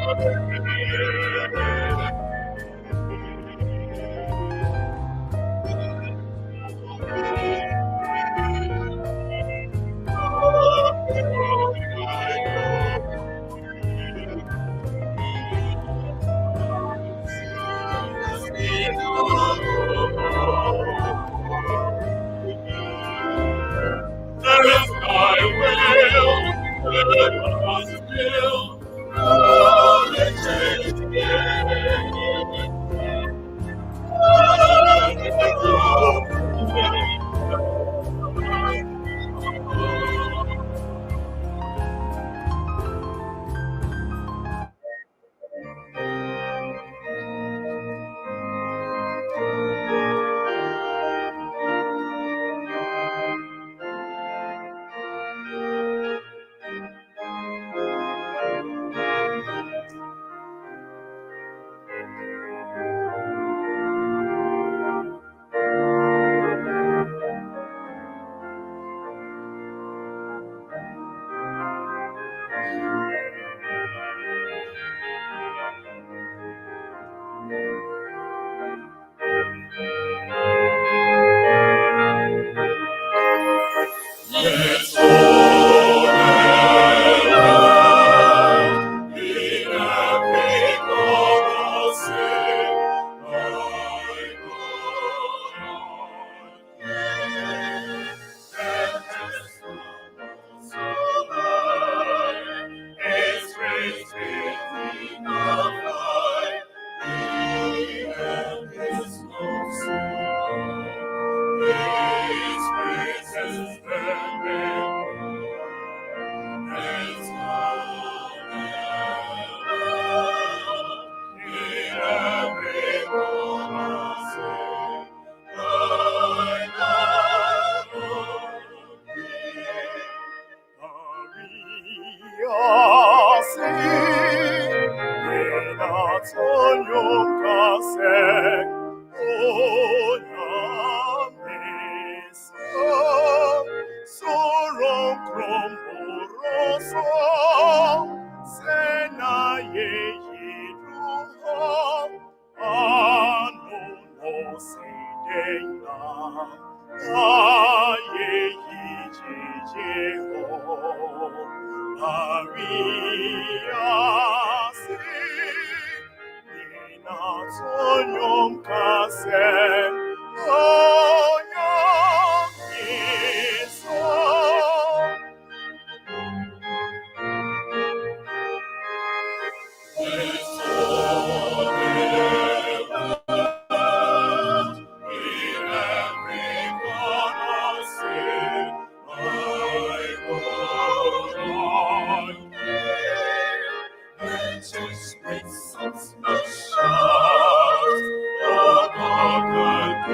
With such a shout, oh, God,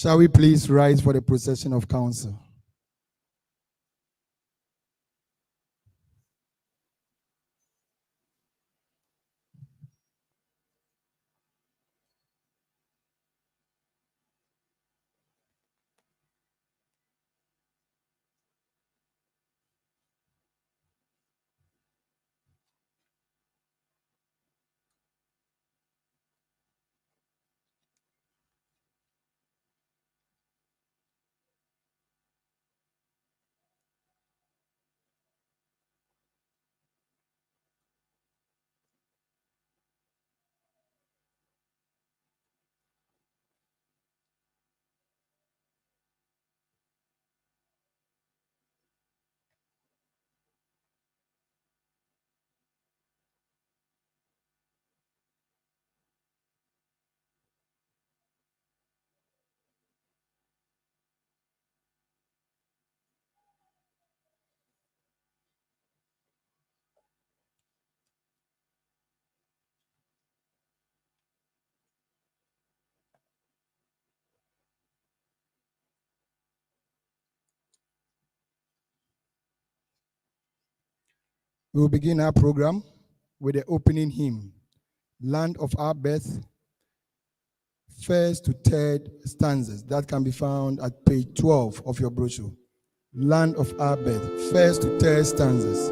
Shall we please rise for the procession of counsel? We will begin our program with the opening hymn, Land of Our Birth, first to third stanzas. That can be found at page 12 of your brochure. Land of Our Birth, first to third stanzas.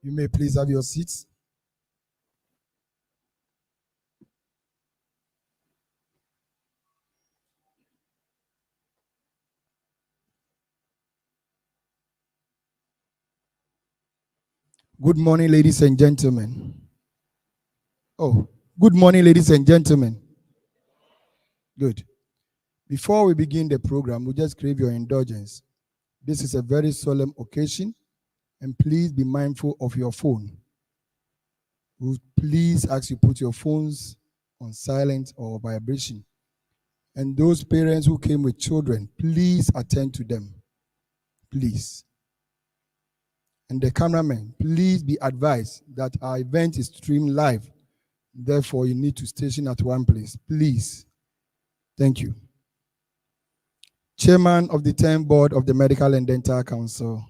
You may please have your seats. Good morning, ladies and gentlemen. Oh, good morning, ladies and gentlemen. Good. Before we begin the program, we just crave your indulgence. This is a very solemn occasion, and please be mindful of your phone. We please ask you put your phones on silent or vibration. And those parents who came with children, please attend to them. Please. And the cameramen, please be advised that our event is streamed live. Therefore, you need to station at one place. Please. Thank you. Chairman of the 10th Board of the Medical and Dental Council,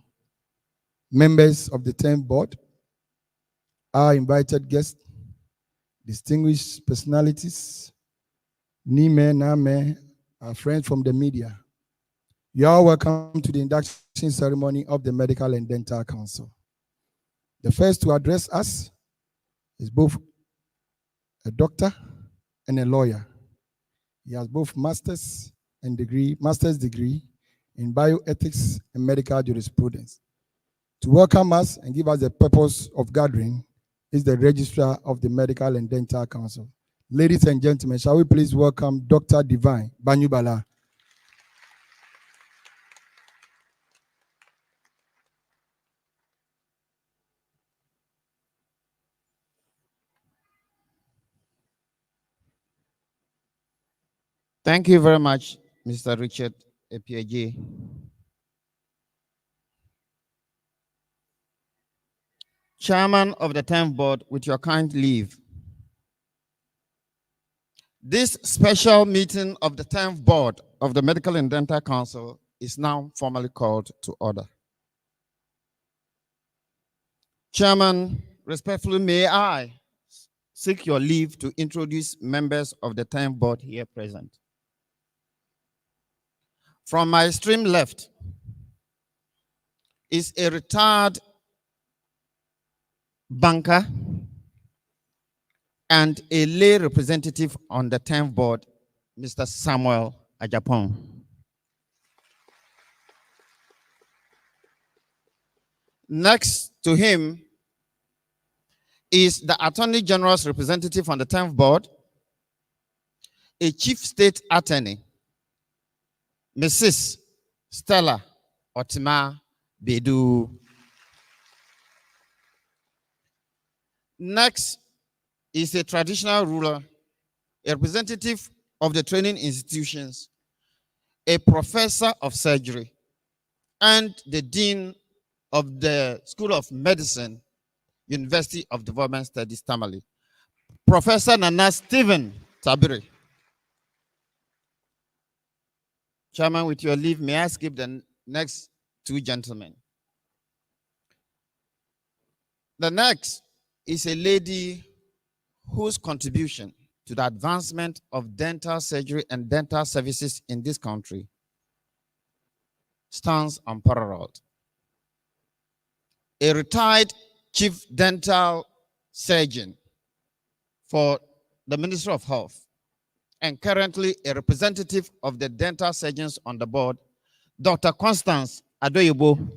members of the 10th Board, our invited guests, distinguished personalities, Nime, Name, our friends from the media. You are welcome to the induction ceremony of the Medical and Dental Council. The first to address us is both a doctor and a lawyer. He has both master's degree in bioethics and medical jurisprudence. To welcome us and give us the purpose of gathering is the Registrar of the Medical and Dental Council. Ladies and gentlemen, shall we please welcome Dr. Divine Banyubala. Thank you very much, Mr. Richard APAG. Chairman of the 10th Board, with your kind leave, this special meeting of the 10th Board of the Medical and Dental Council is now formally called to order. Chairman, respectfully, may I seek your leave to introduce members of the 10th Board here present. From my extreme left is a retired banker, and a lay representative on the 10th board, Mr. Samuel Ajapong. Next to him is the Attorney General's representative on the 10th board, a chief state attorney, Mrs. Stella Otima Bedu. Next is a traditional ruler, a representative of the training institutions, a professor of surgery, and the dean of the School of Medicine, University of Development Studies, Tamale, Professor Nana Stephen Tabiri. Chairman, with your leave, may I skip the next two gentlemen? The next is a lady whose contribution to the advancement of dental surgery and dental services in this country stands unparalleled. A retired chief dental surgeon for the Ministry of Health and currently a representative of the dental surgeons on the board, Dr. Constance Adoyebo.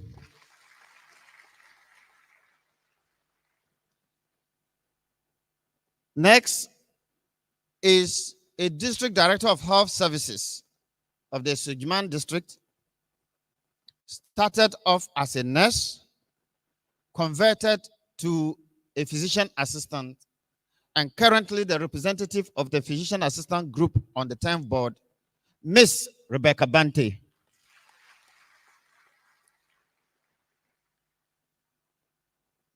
Next is a district director of health services of the Sujuman district, started off as a nurse, converted to a physician assistant, and currently the representative of the physician assistant group on the 10th board, Miss Rebecca Bante.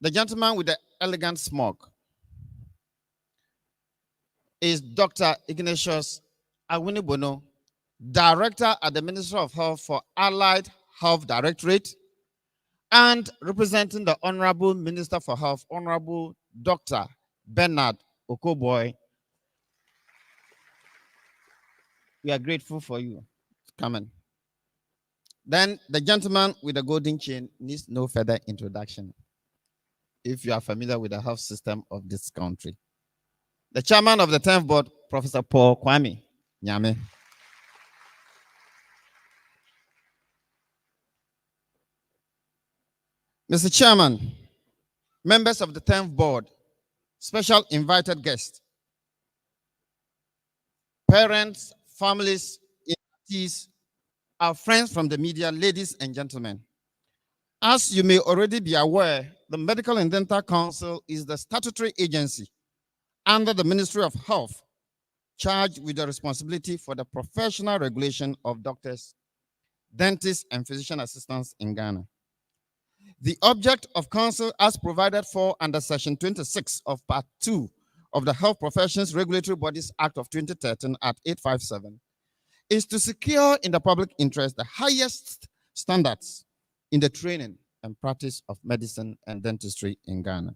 The gentleman with the elegant smock is Dr. Ignatius Awinibono, Director at the Ministry of Health for Allied Health Directorate, and representing the Honorable Minister for Health, Honorable Dr. Bernard Okoboy. We are grateful for you coming. Then the gentleman with the golden chain needs no further introduction if you are familiar with the health system of this country. The chairman of the 10th board, Professor Paul Kwame Nyame. Mr. Chairman, members of the 10th board, special invited guests, parents, families, inductees, our friends from the media, ladies and gentlemen. As you may already be aware, the Medical and Dental Council is the statutory agency under the Ministry of Health charged with the responsibility for the professional regulation of doctors, dentists, and physician assistants in Ghana. The object of council as provided for under section 26 of part 2 of the Health Professions Regulatory Bodies Act of 2013 at 857 is to secure in the public interest the highest standards in the training and practice of medicine and dentistry in Ghana.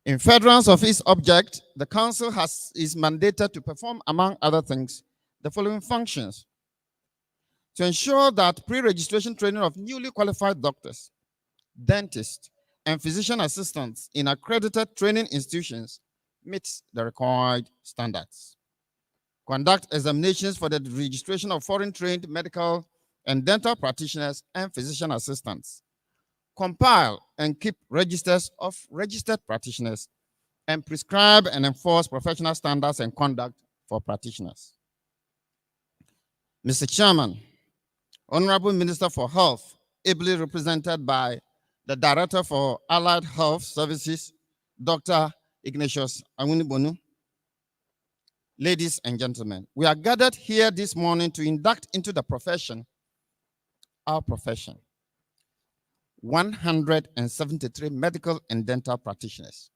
In furtherance of its object, the council is mandated to perform, among other things, the following functions: to ensure that pre-registration training of newly qualified doctors, dentists, and physician assistants in accredited training institutions meets the required standards. Conduct examinations for the registration of foreign trained medical and dental practitioners and physician assistants. Compile and keep registers of registered practitioners and prescribe and enforce professional standards and conduct for practitioners. Mr. Chairman, Honorable Minister for Health, ably represented by the Director for Allied Health Services, Dr. Ignatius Awinibono. Ladies and gentlemen, we are gathered here this morning to induct into the profession, our profession, 173 medical and dental practitioners.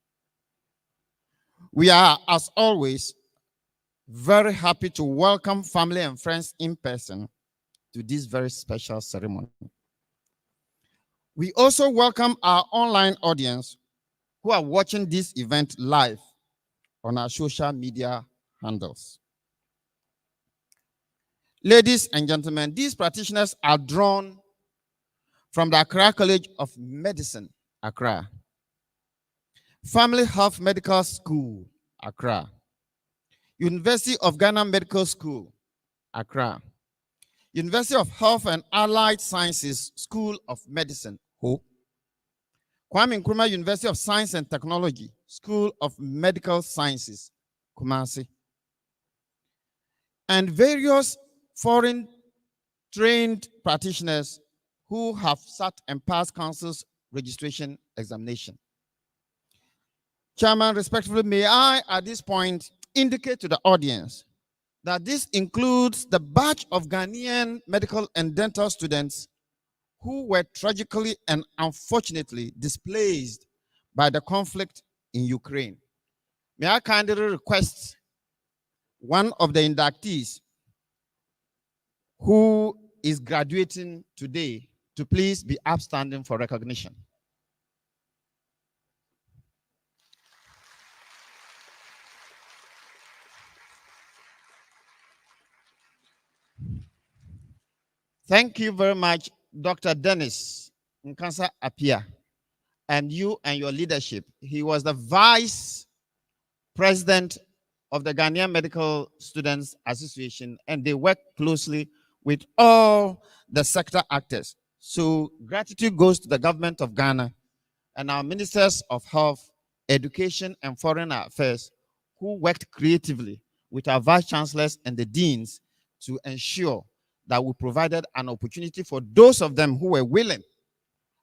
We are, as always, very happy to welcome family and friends in person to this very special ceremony. We also welcome our online audience who are watching this event live on our social media handles. Ladies and gentlemen, these practitioners are drawn from the Accra College of Medicine, Accra. Family Health Medical School, Accra. University of Ghana Medical School, Accra. University of Health and Allied Sciences School of Medicine, Hope. Kwame Nkrumah University of Science and Technology, School of Medical Sciences, Kumasi. And various foreign trained practitioners who have sat and passed council's registration examination. Chairman, respectfully, may I at this point indicate to the audience that this includes the batch of Ghanaian medical and dental students who were tragically and unfortunately displaced by the conflict in Ukraine. May I kindly request one of the inductees who is graduating today to please be upstanding for recognition. Thank you very much, Dr. Dennis Nkansa Apia, and you and your leadership. He was the vice president of the Ghanaian Medical Students Association, and they work closely with all the sector actors. So gratitude goes to the government of Ghana and our ministers of health, education, and foreign affairs who worked creatively with our vice chancellors and the deans to ensure that we provided an opportunity for those of them who were willing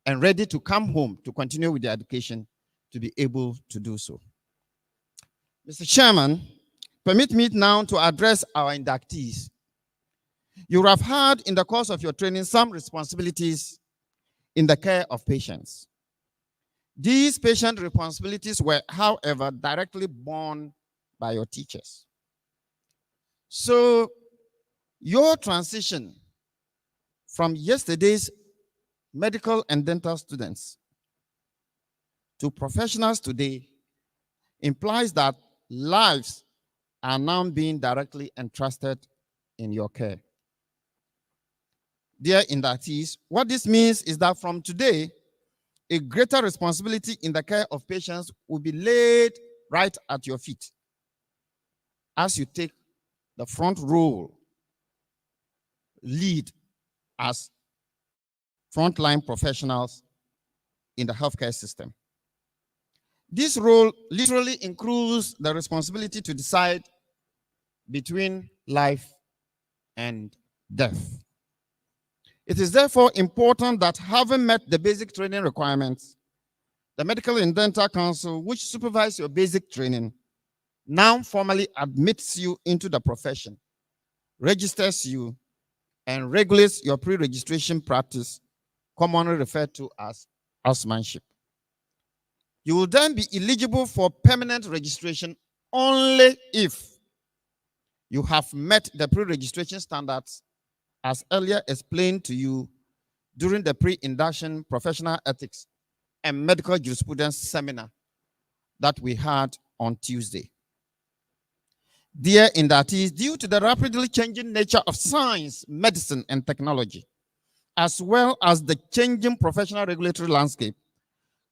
and ready to come home to continue with their education to be able to do so. Mr. Chairman, permit me now to address our inductees. You have had in the course of your training some responsibilities in the care of patients. These patient responsibilities were, however, directly borne by your teachers. So your transition from yesterday's medical and dental students to professionals today implies that lives are now being directly entrusted in your care. Dear inductees, what this means is that from today, a greater responsibility in the care of patients will be laid right at your feet as you take the front role, lead as frontline professionals in the healthcare system. This role literally includes the responsibility to decide between life and death. It is therefore important that, having met the basic training requirements, the Medical and Dental Council, which supervises your basic training, now formally admits you into the profession, registers you, and regulates your pre-registration practice, commonly referred to as housemanship. You will then be eligible for permanent registration only if you have met the pre-registration standards as earlier explained to you during the pre-induction professional ethics and medical jurisprudence seminar that we had on Tuesday. Dear inductees, due to the rapidly changing nature of science, medicine, and technology, as well as the changing professional regulatory landscape,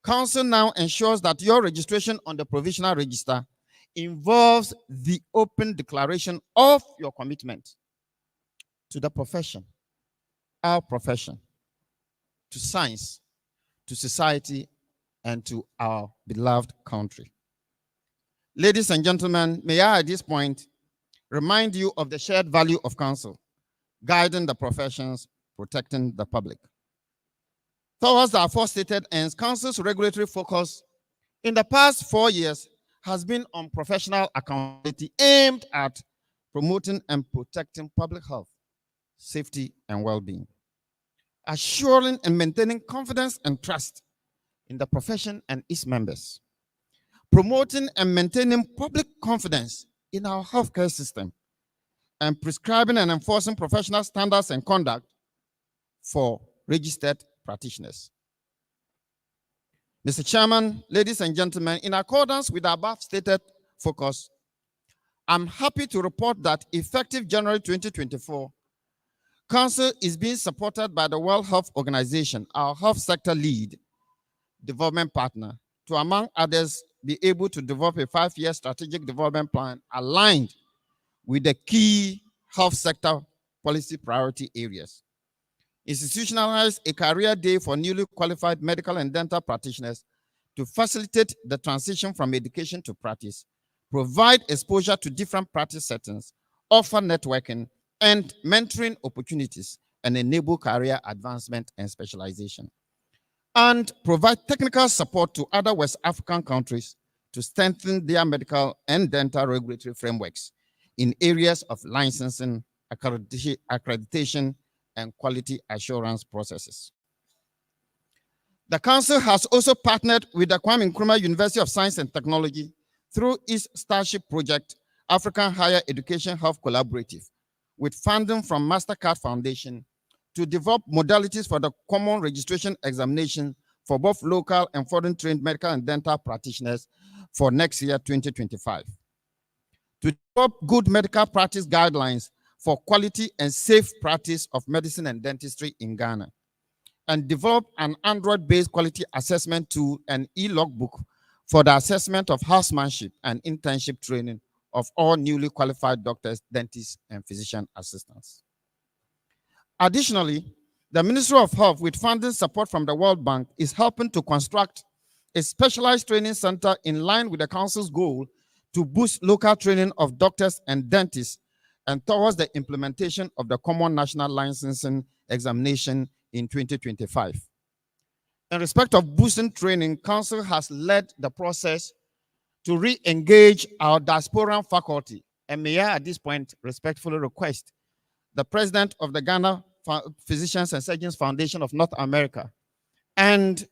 Council now ensures that your registration on the provisional register involves the open declaration of your commitment to the profession, our profession, to science, to society, and to our beloved country. Ladies and gentlemen, may I at this point remind you of the shared value of counsel, guiding the professions, protecting the public. Towards the aforestated ends, Council's regulatory focus in the past 4 years has been on professional accountability aimed at promoting and protecting public health, safety, and well-being, assuring and maintaining confidence and trust in the profession and its members, promoting and maintaining public confidence in our healthcare system, and prescribing and enforcing professional standards and conduct for registered practitioners. Mr. Chairman, ladies and gentlemen, in accordance with the above stated focus, I'm happy to report that effective January 2024, Council is being supported by the World Health Organization, our health sector lead development partner, to, among others, be able to develop a 5-year strategic development plan aligned with the key health sector policy priority areas. Institutionalize a career day for newly qualified medical and dental practitioners to facilitate the transition from education to practice, provide exposure to different practice settings, offer networking and mentoring opportunities, and enable career advancement and specialization. And provide technical support to other West African countries to strengthen their medical and dental regulatory frameworks in areas of licensing, accreditation, and quality assurance processes. The Council has also partnered with the Kwame Nkrumah University of Science and Technology through its Starship Project, African Higher Education Health Collaborative, with funding from MasterCard Foundation to develop modalities for the common registration examination for both local and foreign trained medical and dental practitioners for next year, 2025. To develop good medical practice guidelines for quality and safe practice of medicine and dentistry in Ghana, and develop an Android-based quality assessment tool and e-logbook for the assessment of housemanship and internship training of all newly qualified doctors, dentists, and physician assistants. Additionally, the Ministry of Health, with funding support from the World Bank, is helping to construct a specialized training center in line with the Council's goal to boost local training of doctors and dentists and towards the implementation of the Common National Licensing Examination in 2025. In respect of boosting training, Council has led the process to re-engage our diasporan faculty. And may I at this point respectfully request the President of the Ghana Physicians and Surgeons Foundation of North America and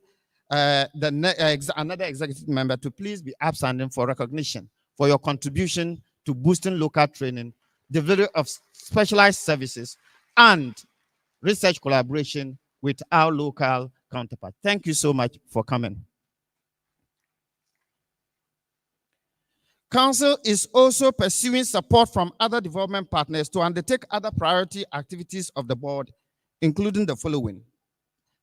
another executive member to please be absent for recognition for your contribution to boosting local training, delivery of specialized services, and research collaboration with our local counterpart. Thank you so much for coming. Council is also pursuing support from other development partners to undertake other priority activities of the board, including the following: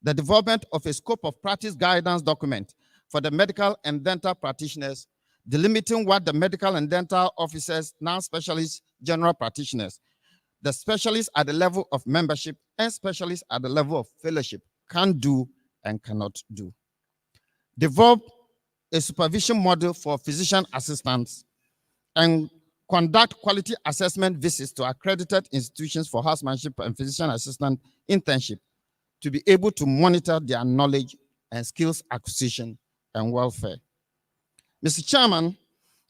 the development of a scope of practice guidance document for the medical and dental practitioners, delimiting what the medical and dental officers, non-specialist general practitioners, the specialists at the level of membership and specialists at the level of fellowship can do and cannot do. Develop a supervision model for physician assistants and conduct quality assessment visits to accredited institutions for housemanship and physician assistant internship to be able to monitor their knowledge and skills acquisition and welfare. Mr. Chairman,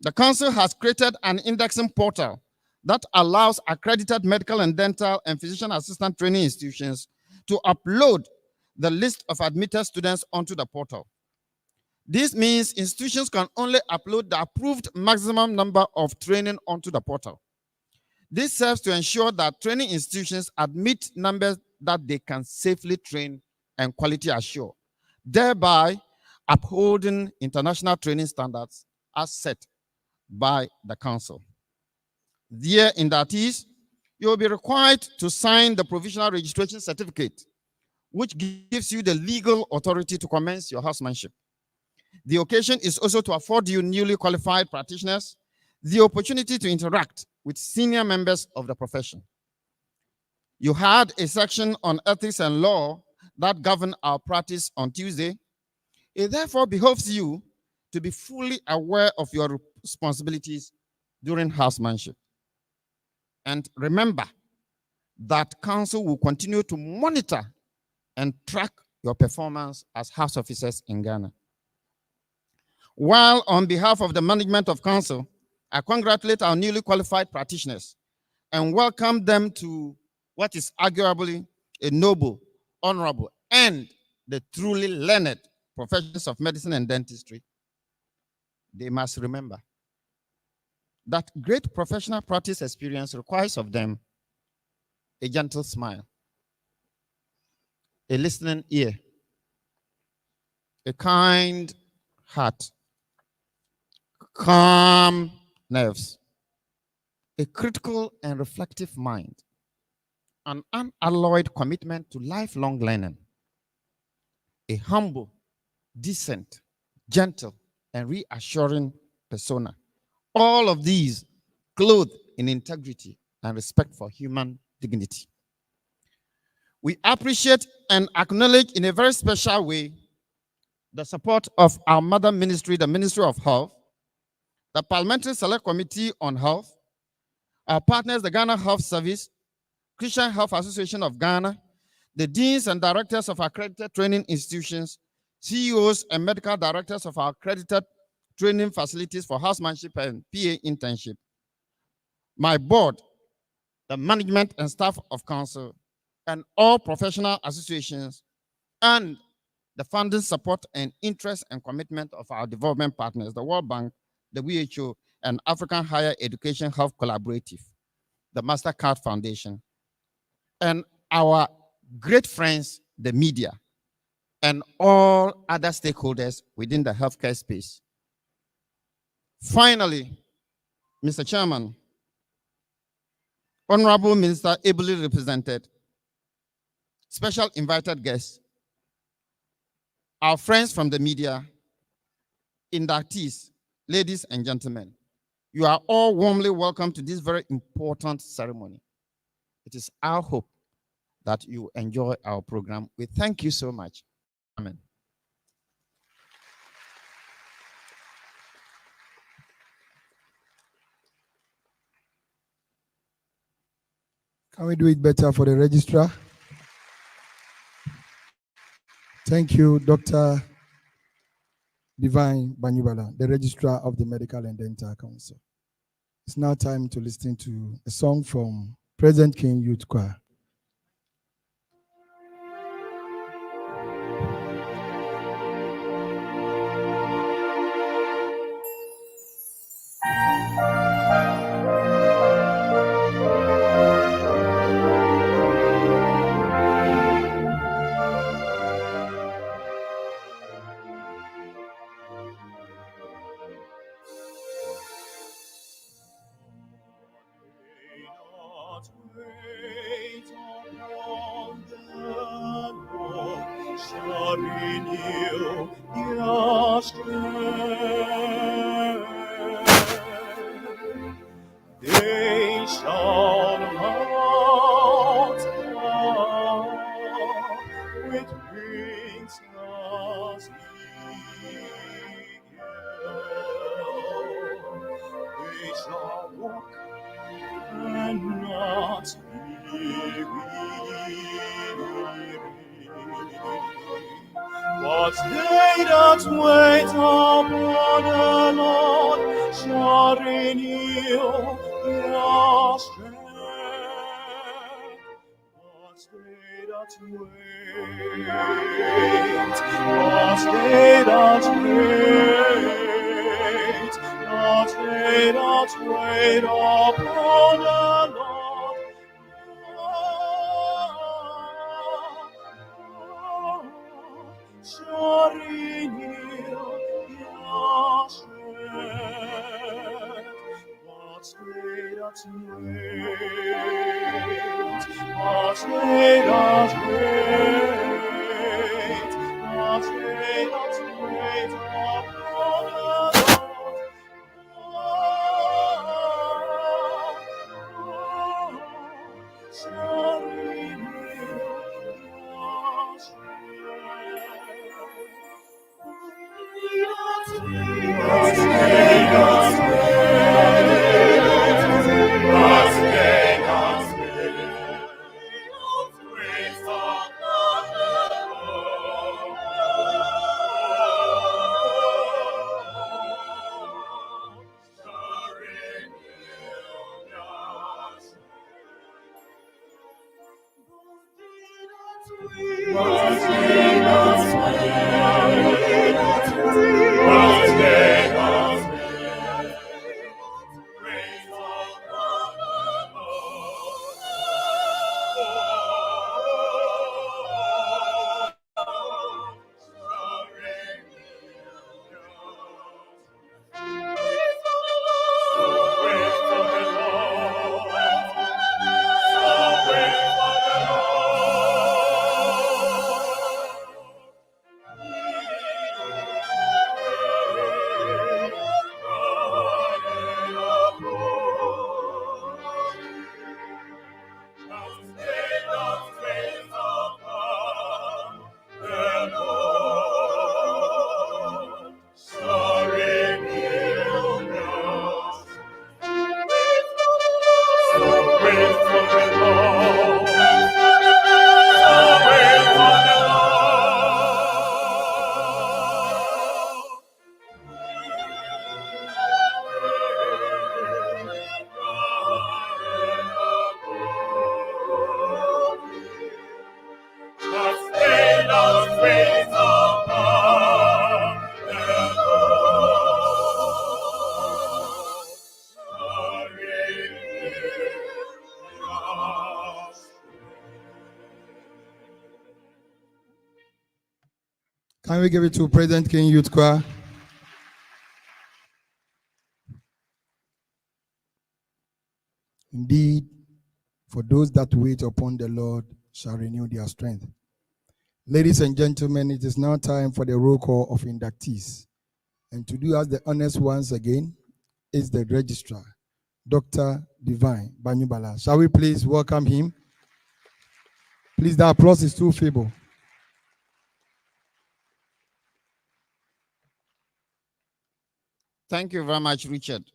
the Council has created an indexing portal that allows accredited medical and dental and physician assistant training institutions to upload the list of admitted students onto the portal. This means institutions can only upload the approved maximum number of training onto the portal. This serves to ensure that training institutions admit numbers that they can safely train and quality assure, thereby upholding international training standards as set by the Council. Dear inductees, you will be required to sign the provisional registration certificate, which gives you the legal authority to commence your housemanship. The occasion is also to afford you newly qualified practitioners the opportunity to interact with senior members of the profession. You had a section on ethics and law that govern our practice on Tuesday. It therefore behoves you to be fully aware of your responsibilities during housemanship. And remember that Council will continue to monitor and track your performance as house officers in Ghana. While on behalf of the management of Council, I congratulate our newly qualified practitioners and welcome them to what is arguably a noble, honorable, and the truly learned professions of medicine and dentistry. They must remember that great professional practice experience requires of them a gentle smile, a listening ear, a kind heart, calm nerves, a critical and reflective mind, an unalloyed commitment to lifelong learning, a humble, decent, gentle, and reassuring persona. All of these clothed in integrity and respect for human dignity. We appreciate and acknowledge in a very special way the support of our mother ministry, the Ministry of Health, the Parliamentary Select Committee on Health, our partners, the Ghana Health Service, Christian Health Association of Ghana, the deans and directors of accredited training institutions, CEOs and medical directors of our accredited training facilities for housemanship and PA internship, my board, the management and staff of council, and all professional associations, and the funding support and interest and commitment of our development partners, the World Bank, the WHO, and African Higher Education Health Collaborative, the MasterCard Foundation, and our great friends, the media, and all other stakeholders within the healthcare space. Finally, Mr. Chairman, Honorable Minister ably represented, special invited guests, our friends from the media, inductees, ladies and gentlemen, you are all warmly welcome to this very important ceremony. It is our hope that you enjoy our program. We thank you so much. Amen. Can we do it better for the registrar? Thank you, Dr. Divine Banyubala, the Registrar of the Medical and Dental Council. It's now time to listen to a song from Present King Youth Choir. They shall mount up with wings as eagles. They shall walk and not be weary. But they that wait upon the Lord shall renew their strength. But they that wait, but they that wait, but they that wait upon the Lord shall renew their strength. But they that wait, but they that wait, but they that wait upon the Lord shall renew their Can we give it to President King Youth Choir? Indeed, for those that wait upon the Lord shall renew their strength. Ladies and gentlemen, it is now time for the roll call of inductees. And to do us the honors once again is the Registrar, Dr. Divine Banyubala. Shall we please welcome him? Please, the applause is too feeble. Thank you very much, Richard.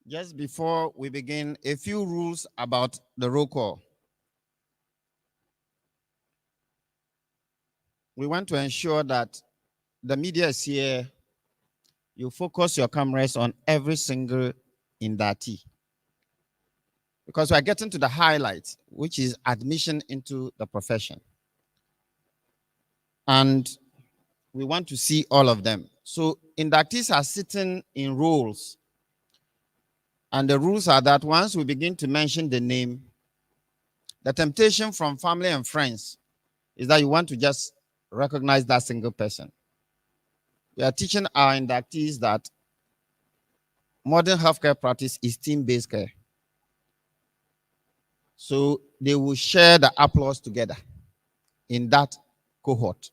Just before we begin, a few rules about the roll call. We want to ensure that the media is here. You focus your cameras on every single inductee, because we are getting to the highlights, which is admission into the profession. And we want to see all of them. So inductees are sitting in rows. And the rules are that once we begin to mention the name, the temptation from family and friends is that you want to just recognize that single person. We are teaching our inductees that modern healthcare practice is team-based care. So they will share the applause together in that cohort.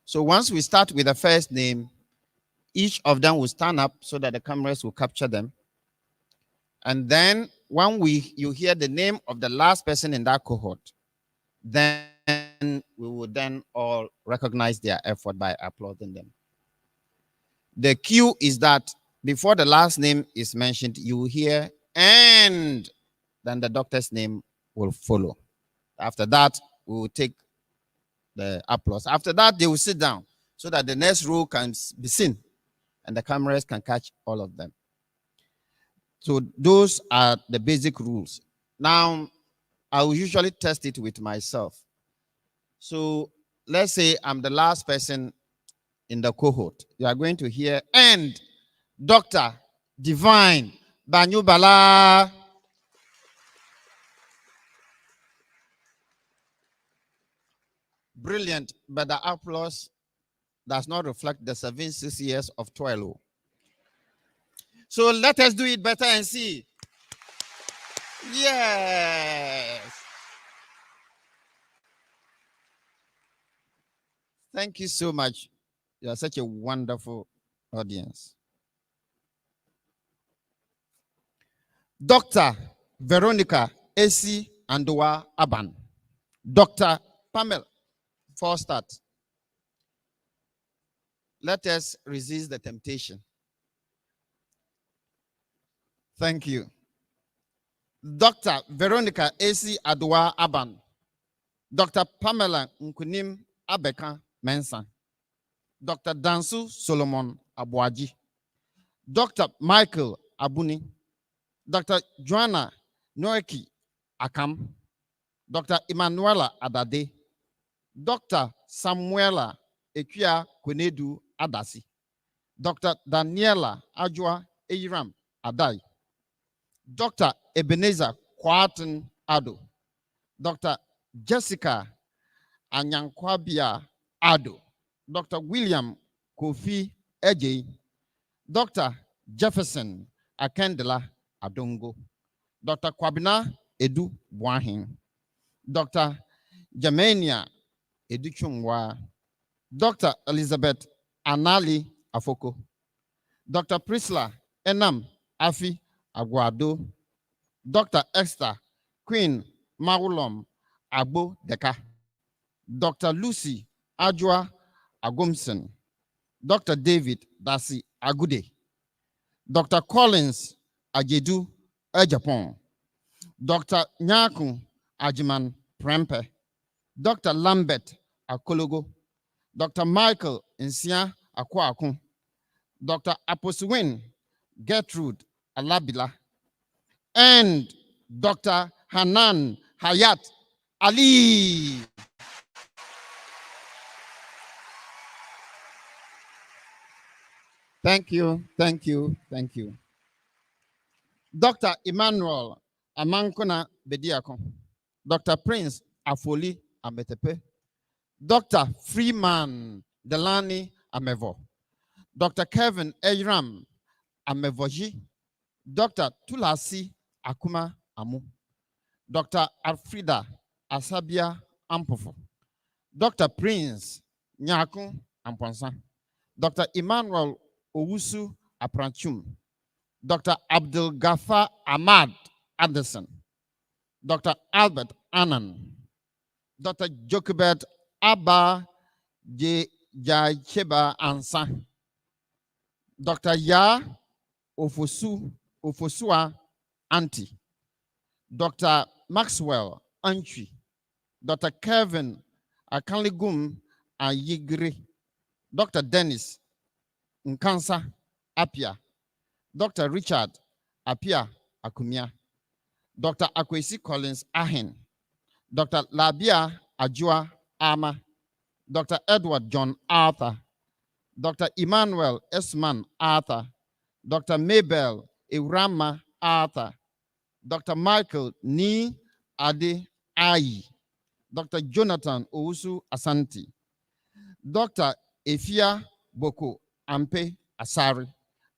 So once we start with the first name, each of them will stand up so that the cameras will capture them. And then when you hear the name of the last person in that cohort, then we will then all recognize their effort by applauding them. The cue is that before the last name is mentioned, you will hear and then the doctor's name will follow. After that, we will take the applause. After that, they will sit down so that the next row can be seen and the cameras can catch all of them. So those are the basic rules. Now, I will usually test it with myself. So let's say I'm the last person in the cohort. You are going to hear, and Dr. Divine Banyubala. Brilliant, but the applause does not reflect the 76 years of toil. So let us do it better and see. Yes. Thank you so much. You are such a wonderful audience. Dr. Veronica A.C. Andowa Aban. Dr. Pamela Forstad. Let us resist the temptation. Thank you. Dr. Veronica A.C. Adwa Aban. Dr. Pamela Nkunim Abeka Mensa. Dr. Dansu Solomon Abuaji. Dr. Michael Abuni. Dr. Joanna Noeki Akam. Dr. Emanuela Adade. Dr. Samuela Ekia Kwenedu Adasi. Dr. Daniela Ajwa Eiram Adai. Dr. Ebenezer Kwaten Ado. Dr. Jessica Anyankwabia Ado. Dr. William Kofi Eje. Dr. Jefferson Akendela Adongo. Dr. Kwabina Edu Buahin. Dr. Jamania Educhungwa. Dr. Elizabeth Anali Afoko. Dr. Priscilla Enam Afi Aguado. Dr. Esther Queen Maulom Agbo Deka. Dr. Lucy Ajwa Agumson. Dr. David Dasi Agude. Dr. Collins Ajedu Ejapon. Dr. Nyaku Ajiman Prempe. Dr. Lambert Akologo. Dr. Michael Nsia Akwaku. Dr. Aposwin Gertrude Alabila. And Dr. Hanan Hayat Ali. Thank you, thank you, thank you. Dr. Emmanuel Amankona Bediako. Dr. Prince Afoli Ametepe. Dr. Freeman Delani Amevo, Dr. Kevin Eyram Amevoji, Dr. Tulasi Akuma Amu, Dr. Alfrida Asabia Ampofo, Dr. Prince Nyaku Amponsa, Dr. Emmanuel Owusu Apranchum, Dr. Abdul Ghaffar Ahmad Anderson, Dr. Albert Annan, Dr. Jokebert Abba Jacheba Ansa, Dr. Ya Ofosua Anti, Dr. Maxwell Antwi, Dr. Kevin Akanligum Ayigri, Dr. Dennis Nkansa Apia, Dr. Richard Apia Akumia, Dr. Akwesi Collins Ahen, Dr. Labia Ajua Ama, Dr. Edward John Arthur, Dr. Emmanuel Esman Arthur, Dr. Mabel Irama Arthur, Dr. Michael Ni Ade Ayi, Dr. Jonathan Owusu Asante, Dr. Efia Boko Ampe Asari,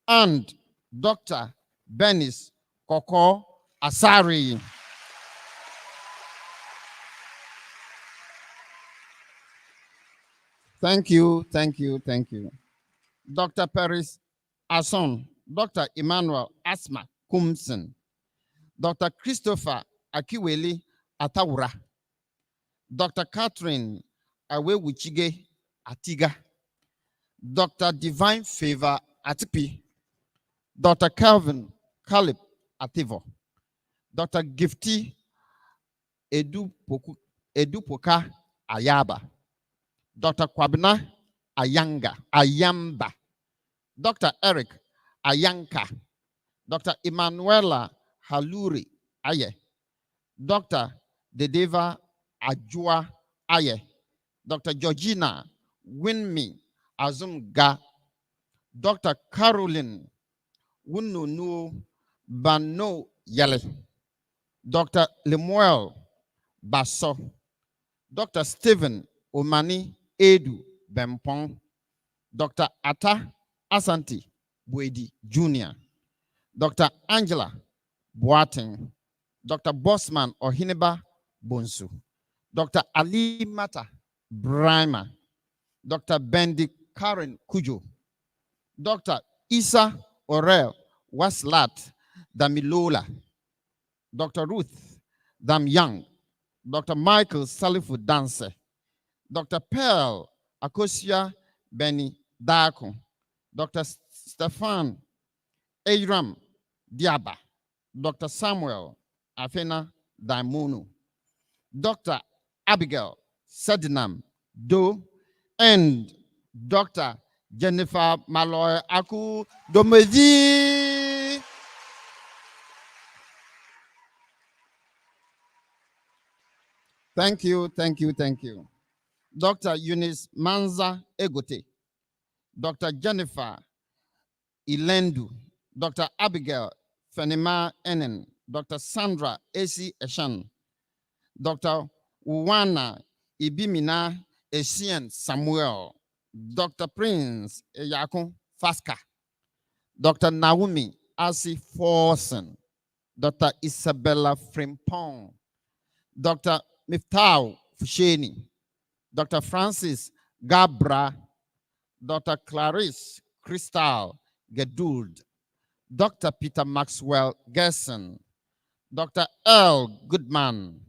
and Dr. Benis Koko Asari. Thank you, thank you, thank you. Dr. Paris Ason, Dr. Emmanuel Asma Kumsen, Dr. Christopher Akiweli Atawura, Dr. Catherine Awewuchige Atiga, Dr. Divine Favor Atipi, Dr. Calvin Caleb Ativo, Dr. Gifty Edupoka Ayaba, Dr. Kwabena Ayamba, Dr. Eric Ayanka, Dr. Emanuela Haluri Aye, Dr. Dedeva Ajua Aye, Dr. Georgina Winmi Azumga, Dr. Caroline Wununu Bano Yale, Dr. Lemuel Basso, Dr. Stephen Omani Edu Bempong, Dr. Ata Asanti Bwedi Jr., Dr. Angela Boateng, Dr. Bosman Ohineba Bonsu, Dr. Ali Mata Brima, Dr. Bendi Karen Kujo, Dr. Isa Orel Waslat Damilola, Dr. Ruth Dam Young, Dr. Michael Salifu Danse, Dr. Pearl Akosia Beni Dako, Dr. Stefan Aram Diaba, Dr. Samuel Afena Daimono, Dr. Abigail Sedinam Do, and Dr. Jennifer Malloy Aku Domezi. Thank you, thank you, thank you. Dr. Eunice Manza Egote, Dr. Jennifer Ilendu, Dr. Abigail Fenima Enen, Dr. Sandra A.C. Eshan, Dr. Uwana Ibimina Esien Samuel, Dr. Prince Eyakun Faska, Dr. Naomi Asi Forsen, Dr. Isabella Frimpong, Dr. Miftau Fusheni, Dr. Francis Gabra, Dr. Clarice Crystal Geduld, Dr. Peter Maxwell Gerson, Dr. L. Goodman,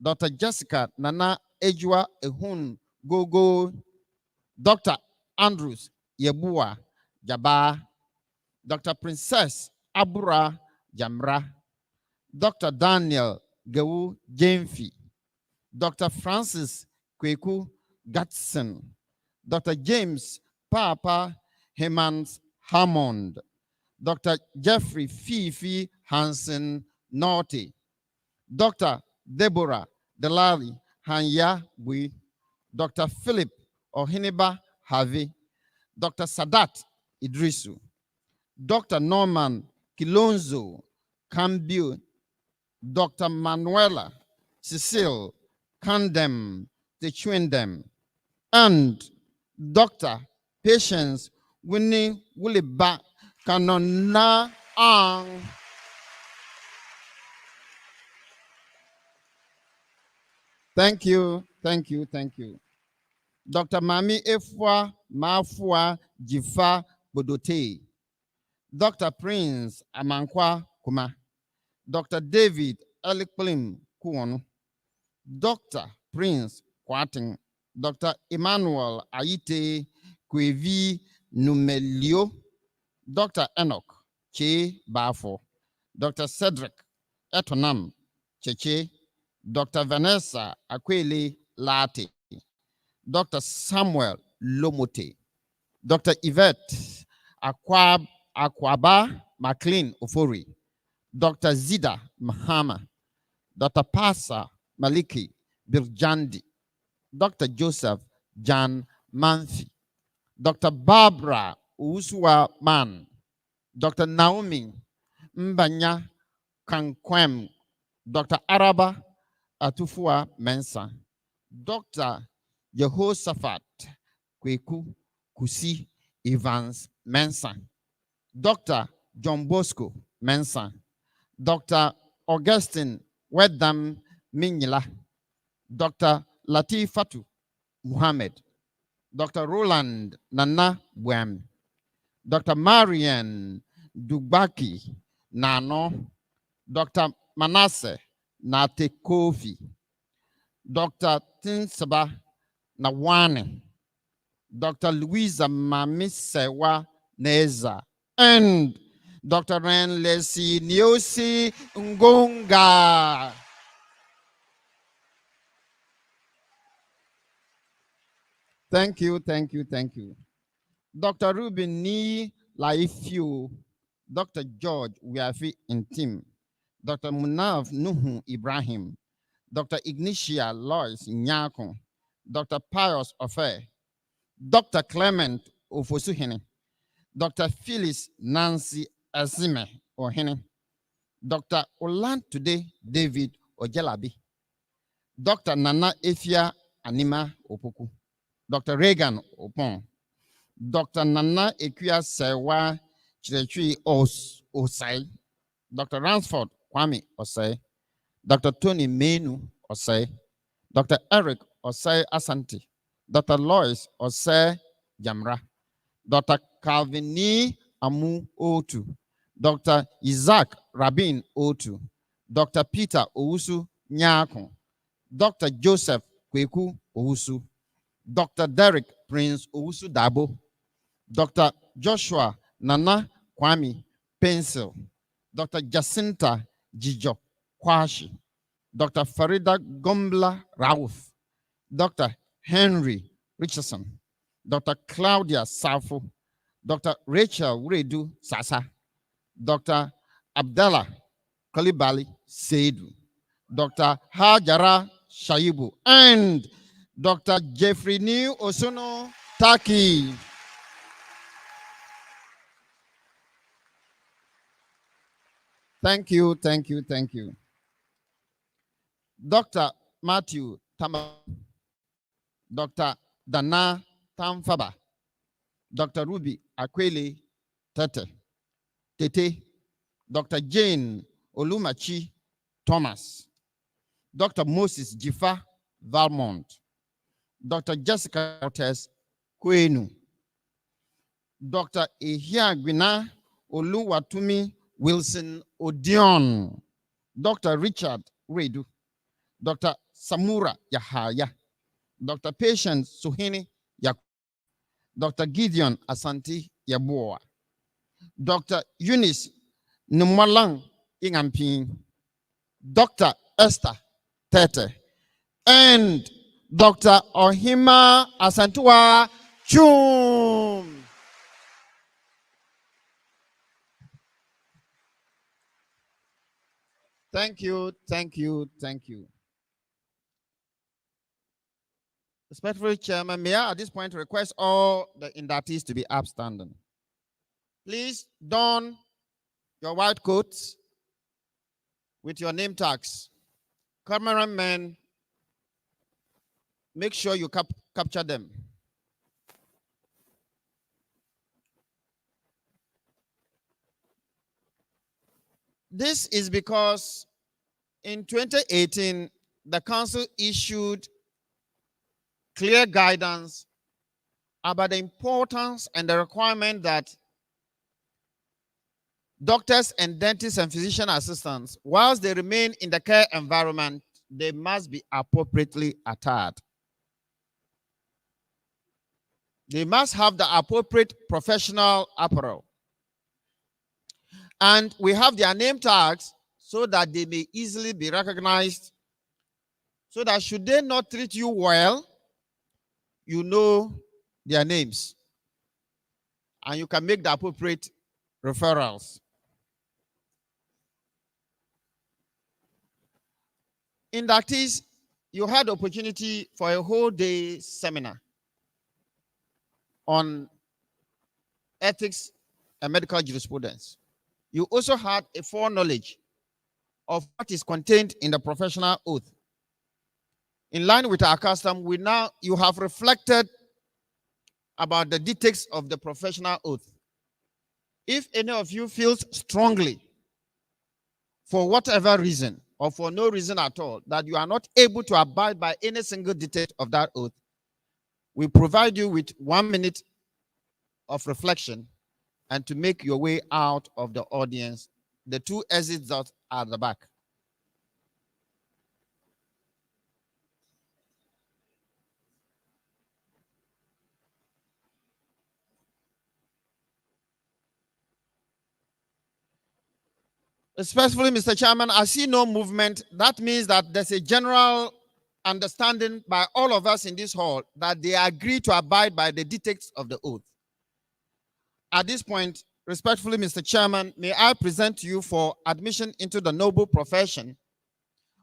Dr. Jessica Nana Ejua Ehun Gogo, Dr. Andrews Yebua Jaba, Dr. Princess Abura Jamra, Dr. Daniel Gewu Jemfi, Dr. Francis Kweku Gatson, Dr. James Papa Hemans Hammond, Dr. Jeffrey Fifi Hansen Naughty, Dr. Deborah Delali Hanya Bui, Dr. Philip Ohiniba Harvey, Dr. Sadat Idrisu, Dr. Norman Kilonzo Cambu, Dr. Manuela Cecile Kandem Techwendem, and Dr. Patience Winnie Wuliba Kanona Ang. Thank you, thank you, thank you. Dr. Mami Efwa Mafua Jifa Bodote. Dr. Prince Amankwa Kuma. Dr. David Elikplim Kuonu. Dr. Prince Kwating. Dr. Emmanuel Aite Kwevi Numelio. Dr. Enoch Che Bafo. Dr. Cedric Etonam Cheche. Dr. Vanessa Akwele Late. Dr. Samuel Lomote. Dr. Yvette Akwaba McLean Ofori. Dr. Zida Mahama. Dr. Pasa Maliki Birjandi. Dr. Joseph Jan Manfi. Dr. Barbara Uswa Man. Dr. Naomi Mbanya Kankwem. Dr. Araba Atufua Mensa. Dr. Jehoshaphat Kweku Kusi Evans Mensa. Dr. John Bosco Mensa. Dr. Augustine Wedam Minyila. Dr. Latifatu Muhammad. Dr. Roland Nana Buam. Dr. Marian Dubaki Nano. Dr. Manasseh Natekofi. Dr. Tinsaba Nawane. Dr. Louisa Mamisewa Neza. And Dr. Renlesi Niosi Ngonga. Thank you, thank you, thank you. Dr. Ruben Ni Laifiu. Dr. George Wiafi Intim. Dr. Munav Nuhu Ibrahim. Dr. Ignitia Lois Nyako. Dr. Pius Ofe. Dr. Clement Ofosuhene. Dr. Phyllis Nancy Azime Ohene. Dr. Olantude David Ojelabi. Dr. Nana Efia Anima Opoku. Dr. Reagan Opon. Dr. Nana Ekwia Sewa Chirechui Osai. Dr. Ransford Kwame Osai. Dr. Tony Menu Osai. Dr. Eric Osai Asante. Dr. Lois Osai Jamra. Dr. Calvini Amu Otu. Dr. Isaac Rabin Otu. Dr. Peter Owusu Nyako. Dr. Joseph Kweku Owusu. Dr. Derek Prince Owusu Dabo. Dr. Joshua Nana Kwame Pencil. Dr. Jacinta Jijo Kwashi. Dr. Farida Gombla Rauf. Dr. Henry Richardson. Dr. Claudia Safo. Dr. Rachel Uredu Sasa. Dr. Abdallah Kalibali Seidu. Dr. Hajara Shaibu. And Dr. Jeffrey New Osono Taki. Thank you, thank you, thank you. Dr. Matthew Tama. Dr. Dana Tamfaba. Dr. Ruby Akwele Tete. Dr. Jane Olumachi Thomas. Dr. Moses Jifa Valmont. Dr. Jessica Cortez Kwenu. Dr. Ehia Gwina Oluwatumi Wilson Odion. Dr. Richard Redu. Dr. Samura Yahaya. Dr. Patience Suhini Yak. Dr. Gideon Asante Yaboa. Dr. Eunice Numualang Ingampin. Dr. Esther Tete. And Dr. Ohima Asantua Chum. Thank you, thank you, thank you. Respectful Chairman, may I at this point request all the inductees to be upstanding. Please don your white coats with your name tags. Cameramen, make sure you capture them. This is because in 2018, the council issued clear guidance about the importance and the requirement that doctors and dentists and physician assistants, whilst they remain in the care environment, they must be appropriately attired. They must have the appropriate professional apparel. And we have their name tags so that they may easily be recognized, so that should they not treat you well, you know their names and you can make the appropriate referrals. Inductees, you had the opportunity for a whole day seminar on ethics and medical jurisprudence. You also had a foreknowledge of what is contained in the professional oath. In line with our custom, you have reflected about the details of the professional oath. If any of you feels strongly, for whatever reason, or for no reason at all, that you are not able to abide by any single detail of that oath, we provide you with 1 minute of reflection and to make your way out of the audience. The 2 exits are at the back. Especially, Mr. Chairman, I see no movement. That means that there's a general understanding by all of us in this hall that they agree to abide by the dictates of the oath. At this point, respectfully, Mr. Chairman, may I present to you for admission into the noble profession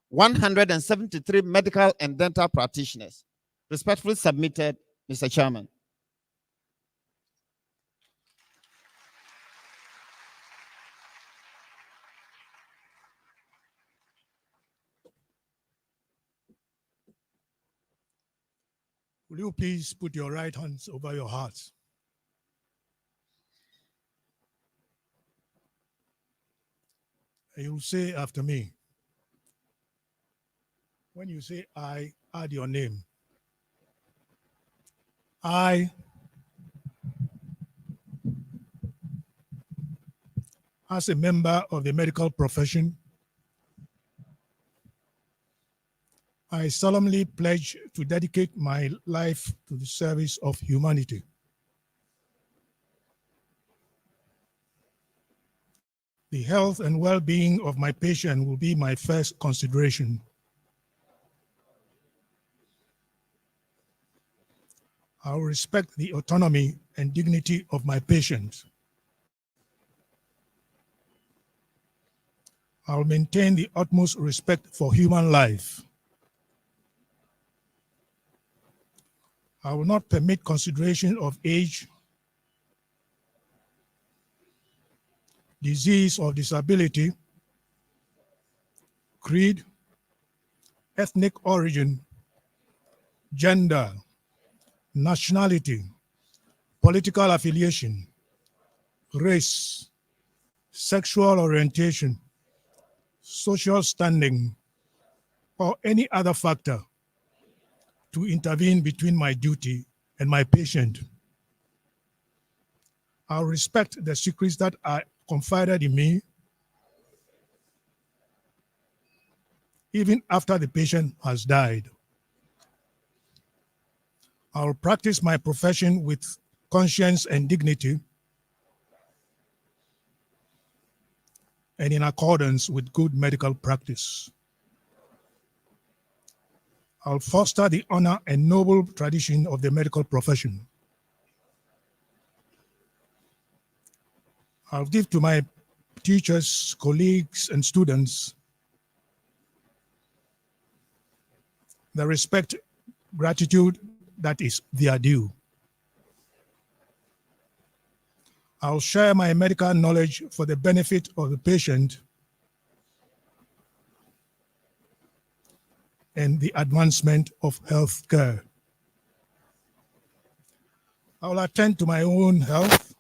173 medical and dental practitioners. Respectfully submitted, Mr. Chairman. Will you please put your right hands over your hearts? And you'll say after me. When you say I, add your name. I, as a member of the medical profession, I solemnly pledge to dedicate my life to the service of humanity. The health and well-being of my patient will be my first consideration. I will respect the autonomy and dignity of my patient. I will maintain the utmost respect for human life. I will not permit consideration of age, disease or disability, creed, ethnic origin, gender, nationality, political affiliation, race, sexual orientation, social standing, or any other factor to intervene between my duty and my patient. I'll respect the secrets that are confided in me, even after the patient has died. I'll practice my profession with conscience and dignity, and in accordance with good medical practice. I'll foster the honor and noble tradition of the medical profession. I'll give to my teachers, colleagues, and students the respect, gratitude that is their due. I'll share my medical knowledge for the benefit of the patient and the advancement of health care. I will attend to my own health,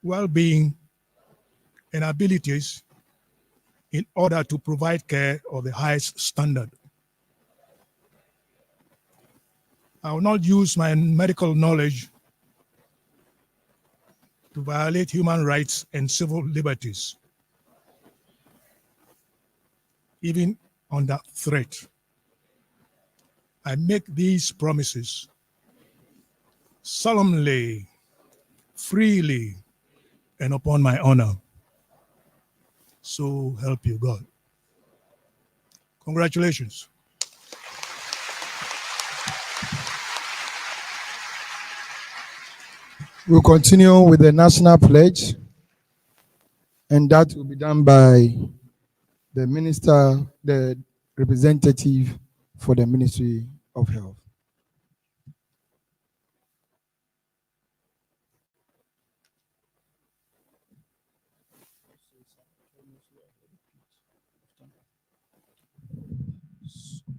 well-being, and abilities in order to provide care of the highest standard. I will not use my medical knowledge to violate human rights and civil liberties, even under threat. I make these promises solemnly, freely, and upon my honor. So help you God. Congratulations. We'll continue with the national pledge, and that will be done by the minister, the representative for the Ministry of Health.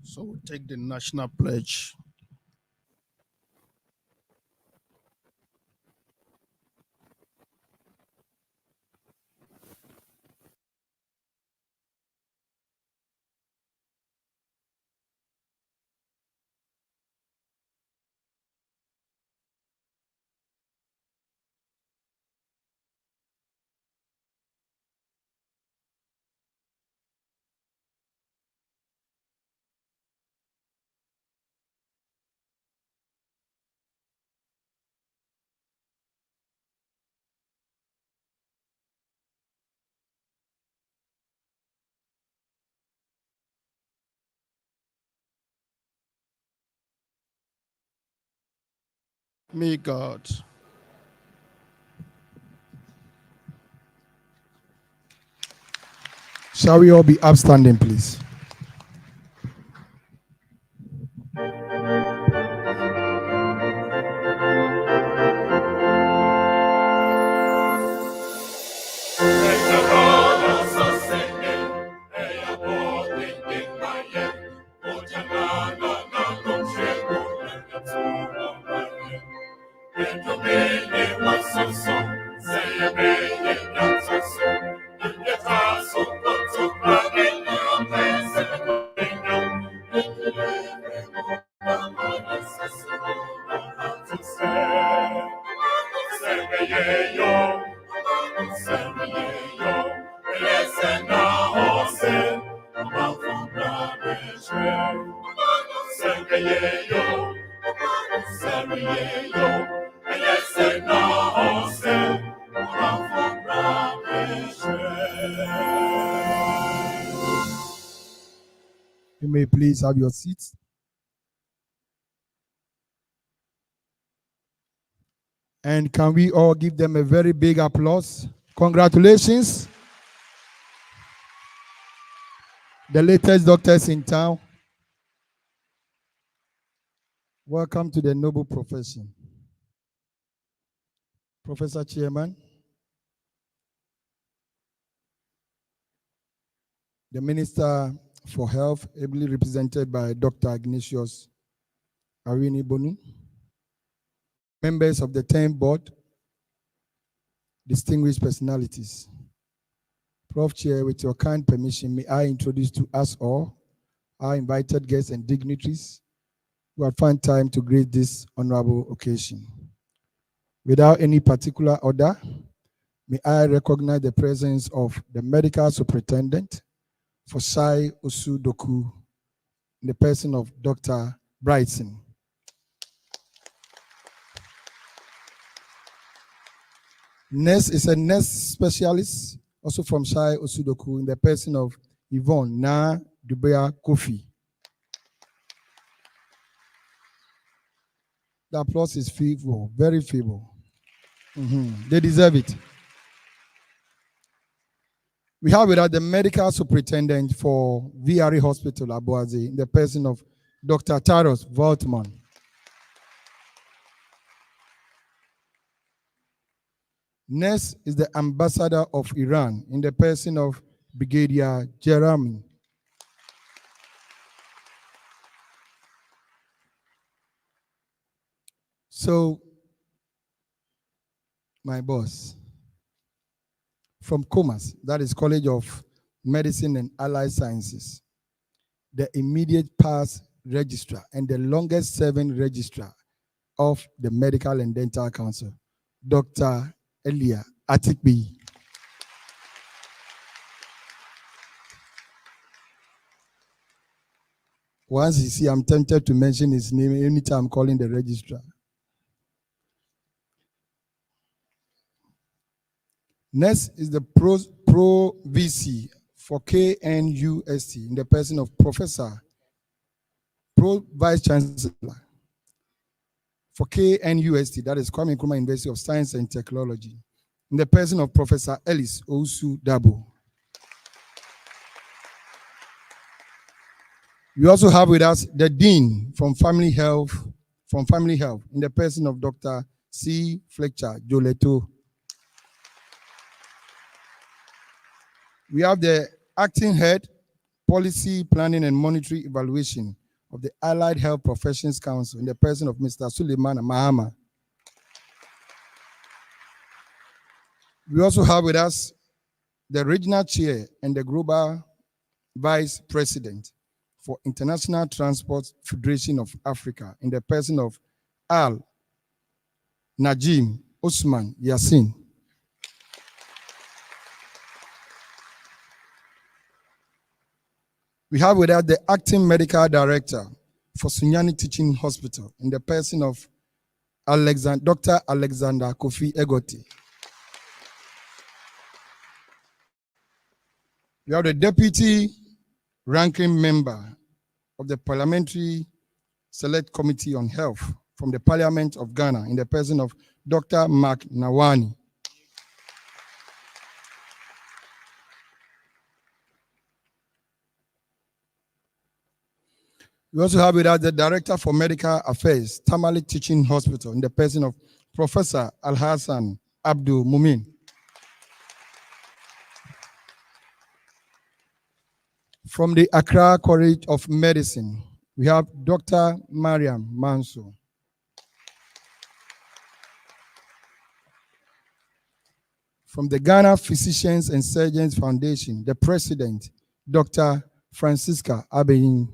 So we take the national pledge. May God. Shall we all be upstanding, please? You may please have your seats. And can we all give them a very big applause? Congratulations. The latest doctors in town. Welcome to the noble profession. Professor Chairman, the Minister for Health, ably represented by Dr. Ignatius Arini Bonu, members of the 10th board, distinguished personalities. Prof. Chair, with your kind permission, may I introduce to us all our invited guests and dignitaries who have found time to grace this honorable occasion. Without any particular order, may I recognize the presence of the medical superintendent for Sai Osu Doku in the person of Dr. Brighton. Next is a nurse specialist, also from Sai Osu Doku in the person of Yvonne Na Dubea Kofi. The applause is feeble, very feeble. They deserve it. We have with us the medical superintendent for VRE Hospital, Abuazi, in the person of Dr. Taros Voltman. Next is the ambassador of Iran, in the person of Brigadier Jeremy. So, my boss, from COMAS, that is College of Medicine and Allied Sciences, the immediate past registrar and the longest serving registrar of the Medical and Dental Council, Dr. Elia Atikbi. Once you see, I'm tempted to mention his name anytime I'm calling the registrar. Next is the Pro VC for KNUST in the person of Professor, Pro Vice Chancellor for KNUST, that is Kwame Nkrumah University of Science and Technology, in the person of Professor Ellis Osu Dabo. We also have with us the Dean from Family Health, in the person of Dr. C. Fletcher Joleto. We have the Acting Head, Policy, Planning and Monetary Evaluation of the Allied Health Professions Council in the person of Mr. Suleiman Mahama. We also have with us the Regional Chair and the Global Vice President for International Transport Federation of Africa in the person of Al Najim Osman Yassin. We have with us the Acting Medical Director for Sunyani Teaching Hospital in the person of Dr. Alexander Kofi Egoti. We have the Deputy Ranking Member of the Parliamentary Select Committee on Health from the Parliament of Ghana in the person of Dr. Mark Nawani. We also have with us the Director for Medical Affairs, Tamale Teaching Hospital, in the person of Professor Al-Hassan Abdul Mumin. From the Accra College of Medicine, we have Dr. Mariam Manso. From the Ghana Physicians and Surgeons Foundation, the President, Dr. Francisca Abeyin.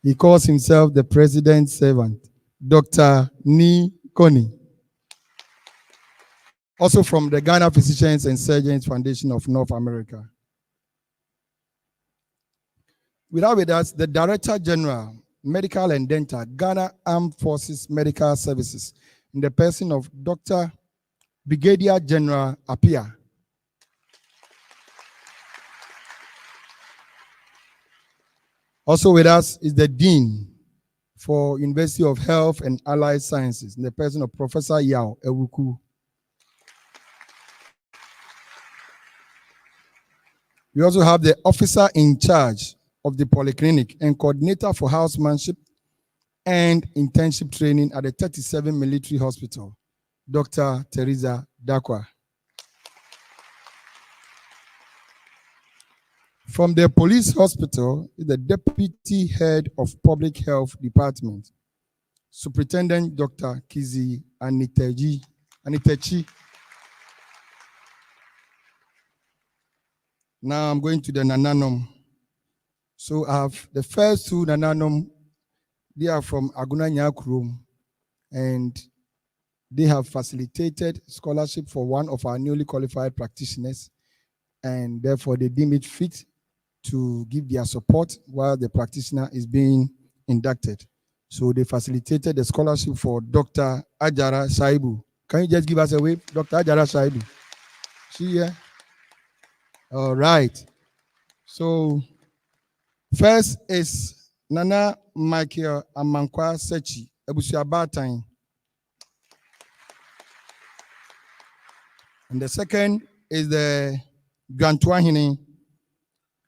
He calls himself the President's servant, Dr. Ni Koni. Also from the Ghana Physicians and Surgeons Foundation of North America. We have with us the Director General, Medical and Dental, Ghana Armed Forces Medical Services, in the person of Dr. Brigadier General Apia. Also with us is the Dean for University of Health and Allied Sciences, in the person of Professor Yao Ewuku. We also have the Officer in Charge of the Polyclinic and Coordinator for Housemanship and Internship Training at the 37 Military Hospital, Dr. Teresa Dakwa. From the Police Hospital is the Deputy Head of Public Health Department, Superintendent Dr. Kizi Anitechi. Now I'm going to the Nananom. So I have the first two Nananom. They are from Aguna Nyakrum, and they have facilitated scholarship for one of our newly qualified practitioners, and therefore they deem it fit to give their support while the practitioner is being inducted. So they facilitated the scholarship for Dr. Ajara Shaibu. Can you just give us a wave, Dr. Ajara Shaibu? She here? All right. So first is Nana Michael Amankwa Sechi, Ebusia Batang. And the second is the Gantwahini,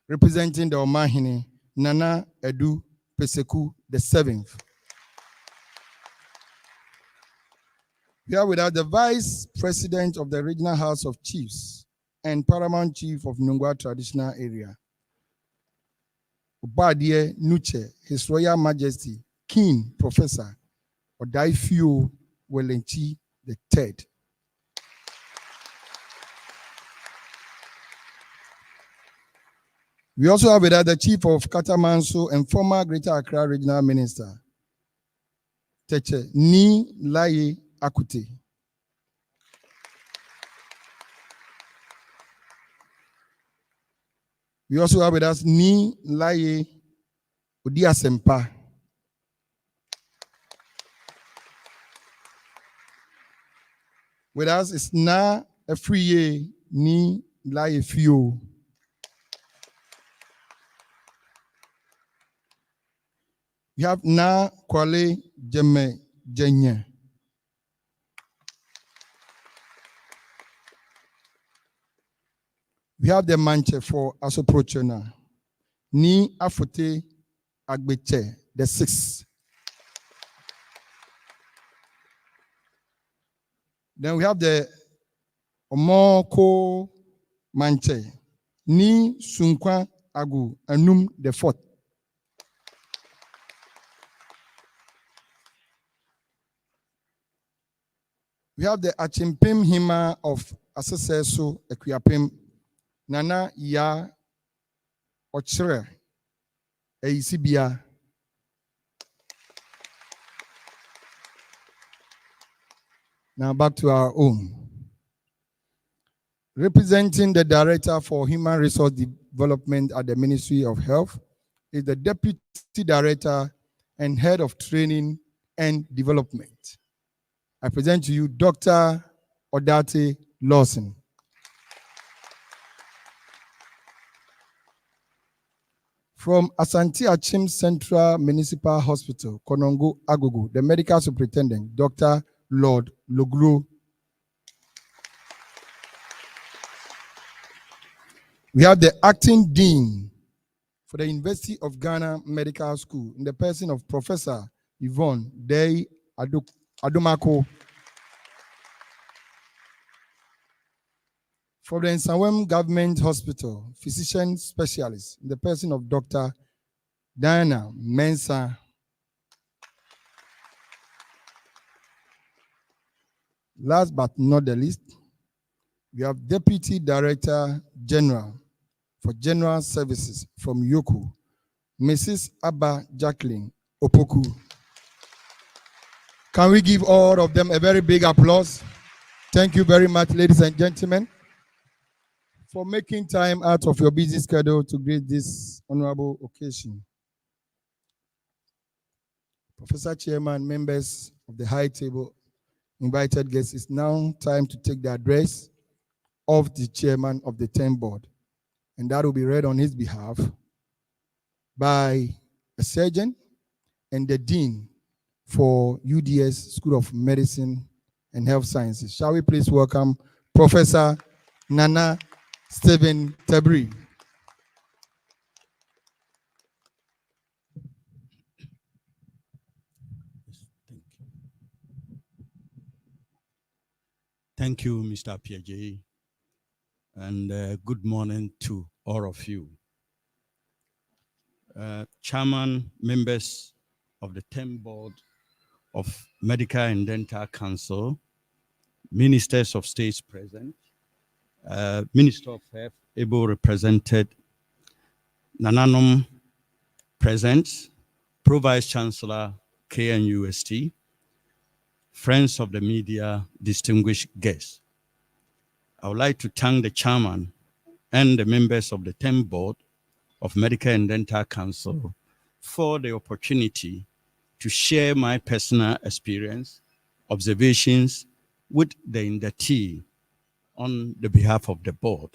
representing the Omahini, Nana Edu Peseku the 7th. We are with us the Vice President of the Regional House of Chiefs and Paramount Chief of Nungwa Traditional Area, Obadie Nuche, His Royal Majesty, King Professor Odaifio Welenchi III. We also have with us the Chief of Katamanso and former Greater Accra Regional Minister, Teche Ni Laye Akute. We also have with us Ni Laye Odiasempa. With us is Na Efriye Ni Laye Fio. We have Na Kwale Jeme Jenye. We have the Manche for Asoprochona. Ni Afote Agbeche, the sixth. Then we have the Omoko Manche. Ni Sunkwa Agu Anum, the fourth. We have the Achimpim Hima of Aseseso Equiapim, Nana Ya Ochre Eisibia. Now back to our own. Representing the Director for Human Resource Development at the Ministry of Health is the Deputy Director and Head of Training and Development. I present to you Dr. Odate Lawson. From Asante Achim Central Municipal Hospital, Konongo, Agogo, the Medical Superintendent, Dr. Lord Logro. We have the Acting Dean for the University of Ghana Medical School in the person of Professor Yvonne Dey Adomako. For the Nsawam Government Hospital, Physician Specialist in the person of Dr. Diana Mensah. Last but not the least, we have Deputy Director General for General Services from Yoku, Mrs. Abba Jacqueline Opoku. Can we give all of them a very big applause? Thank you very much, ladies and gentlemen, for making time out of your busy schedule to grace this honorable occasion. Professor Chairman, members of the high table, invited guests, it's now time to take the address of the Chairman of the 10th Board, and that will be read on his behalf by a surgeon and the Dean for UDS School of Medicine and Health Sciences. Shall we please welcome Professor Nana Stephen Tabri. Thank you, Mr. Piaget, and good morning to all of you. Chairman, members of the 10th Board of Medical and Dental Council, ministers of states present, Minister of Health, able represented, Nananom present, Pro Vice Chancellor, KNUST, friends of the media, distinguished guests. I would like to thank the chairman and the members of the 10th Board of Medical and Dental Council for the opportunity to share my personal experience, observations with the inductee on the behalf of the board.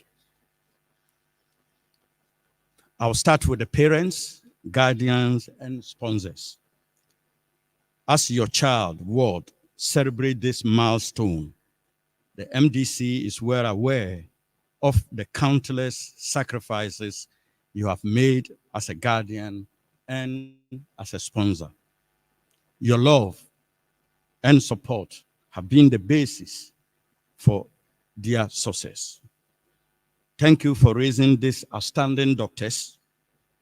I'll start with the parents, guardians, and sponsors. As your child would celebrate this milestone, the MDC is well aware of the countless sacrifices you have made as a guardian and as a sponsor. Your love and support have been the basis for their success. Thank you for raising these outstanding doctors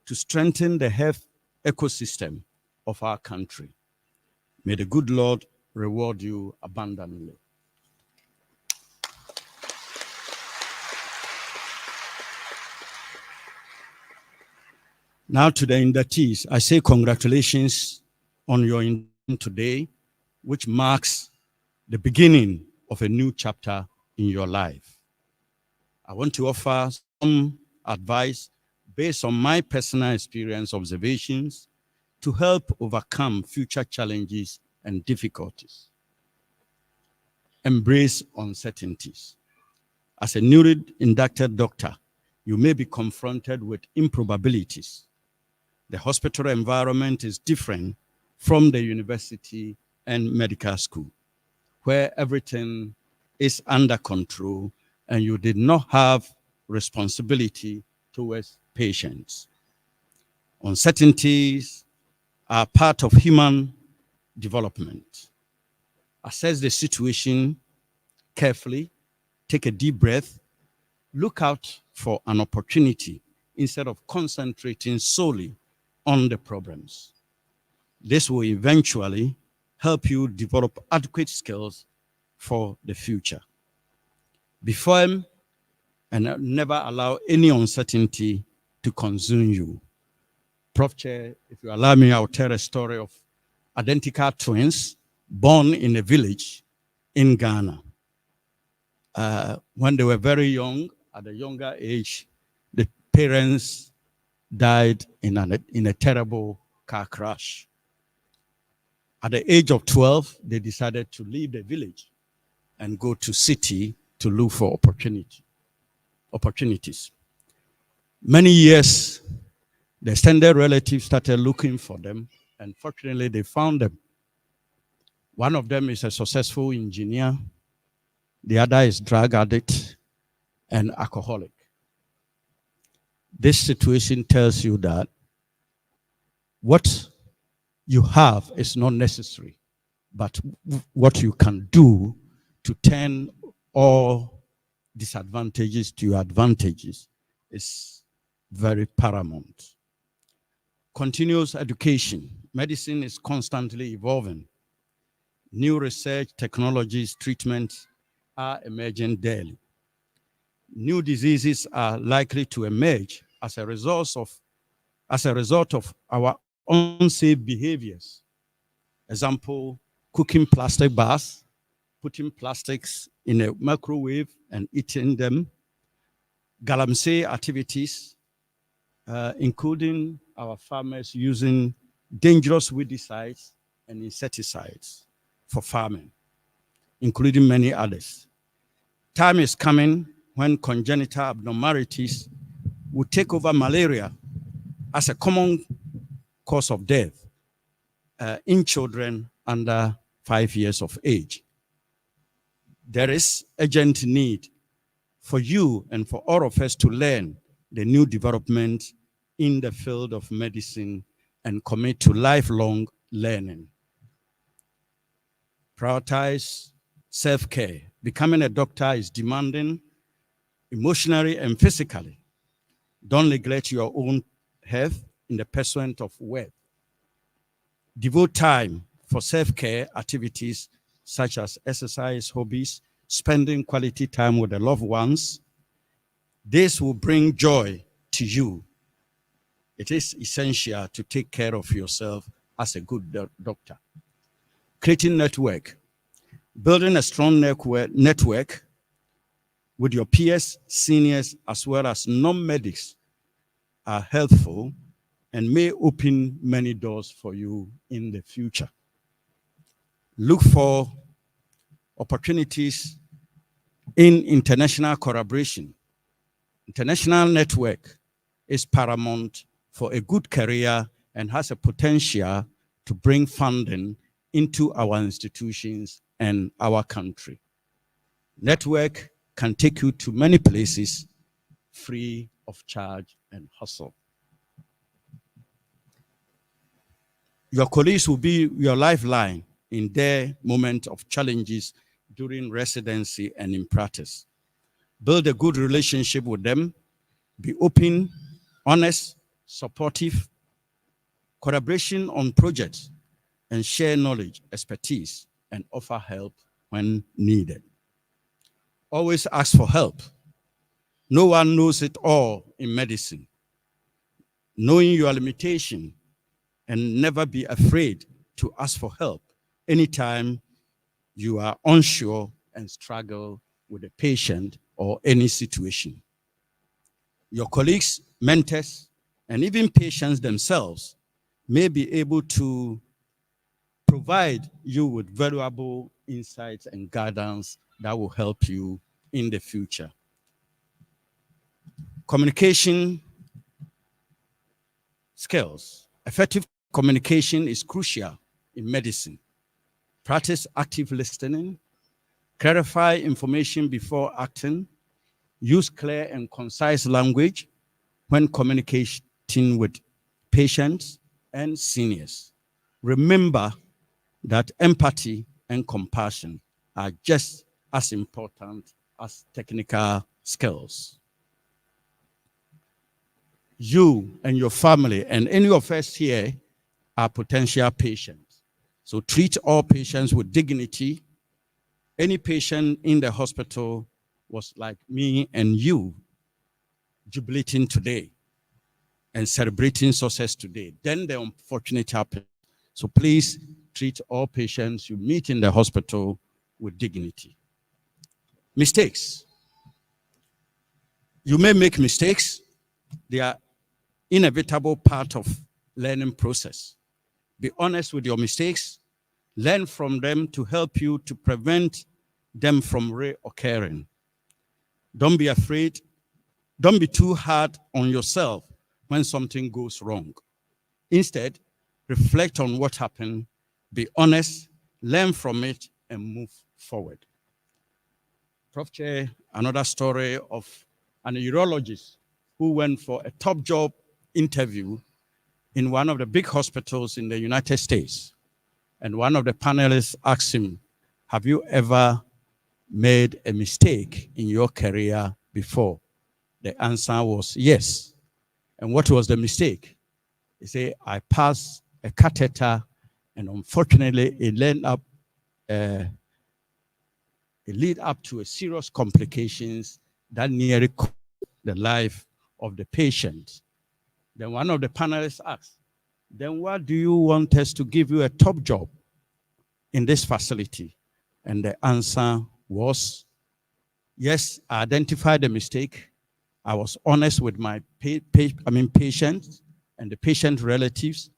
to strengthen the health ecosystem of our country. May the good Lord reward you abundantly. Now to the inductees, I say congratulations on your induction today, which marks the beginning of a new chapter in your life. I want to offer some advice based on my personal experience observations to help overcome future challenges and difficulties. Embrace uncertainties. As a newly inducted doctor, you may be confronted with improbabilities. The hospital environment is different from the university and medical school, where everything is under control and you did not have responsibility towards patients. Uncertainties are part of human development. Assess the situation carefully, take a deep breath, look out for an opportunity instead of concentrating solely on the problems. This will eventually help you develop adequate skills for the future. Be firm and never allow any uncertainty to consume you. Prof. Chair, if you allow me, I'll tell a story of identical twins born in a village in Ghana. When they were very young, at a younger age, the parents died in a terrible car crash. At the age of 12, they decided to leave the village and go to city to look for opportunities. Many years, the extended relatives started looking for them, and fortunately, they found them. One of them is a successful engineer. The other is drug addict and alcoholic. This situation tells you that what you have is not necessary, but what you can do to turn all disadvantages to your advantages is very paramount. Continuous education. Medicine is constantly evolving. New research, technologies, treatments are emerging daily. New diseases are likely to emerge as a result of our unsafe behaviors. Example, cooking plastic bars, putting plastics in a microwave and eating them, galamsey activities, including our farmers using dangerous weedicides and insecticides for farming, including many others. Time is coming when congenital abnormalities will take over malaria as a common cause of death in children under 5 years of age. There is urgent need for you and for all of us to learn the new development in the field of medicine and commit to lifelong learning. Prioritize self-care. Becoming a doctor is demanding emotionally and physically. Don't neglect your own health in the pursuit of wealth. Devote time for self-care activities such as exercise, hobbies, spending quality time with the loved ones. This will bring joy to you. It is essential to take care of yourself as a good doctor. Creating network. Building a strong network with your peers, seniors, as well as non-medics are helpful and may open many doors for you in the future. Look for opportunities in international collaboration. International network is paramount for a good career and has a potential to bring funding into our institutions and our country. Network can take you to many places free of charge and hustle. Your colleagues will be your lifeline in their moment of challenges during residency and in practice. Build a good relationship with them. Be open, honest, supportive, collaboration on projects, and share knowledge, expertise, and offer help when needed. Always ask for help. No one knows it all in medicine. knowing your limitation, and never be afraid to ask for help anytime you are unsure and struggle with a patient or any situation. Your colleagues, mentors, and even patients themselves may be able to provide you with valuable insights and guidance that will help you in the future. Communication skills. Effective communication is crucial in medicine. Practice active listening, clarify information before acting, use clear and concise language when communicating with patients and seniors. Remember that empathy and compassion are just as important as technical skills. You and your family and any of us here are potential patients. So treat all patients with dignity. Any patient in the hospital was like me and you, jubilating today and celebrating success today. Then the unfortunate happened. So please treat all patients you meet in the hospital with dignity. Mistakes. You may make mistakes. They are inevitable part of learning process. Be honest with your mistakes. Learn from them to help you to prevent them from reoccurring. Don't be afraid. Don't be too hard on yourself when something goes wrong. Instead, reflect on what happened, be honest, learn from it, and move forward. Prof. Chair, another story of an urologist who went for a top job interview in one of the big hospitals in the United States. And one of the panelists asked him, have you ever made a mistake in your career before? The answer was yes. And what was the mistake? He said, I passed a catheter, and unfortunately, it led up to a serious complications that nearly cost the life of the patient. Then one of the panelists asked, then why do you want us to give you a top job in this facility? And the answer was, yes, I identified the mistake. I was honest with my patients and the patient relatives,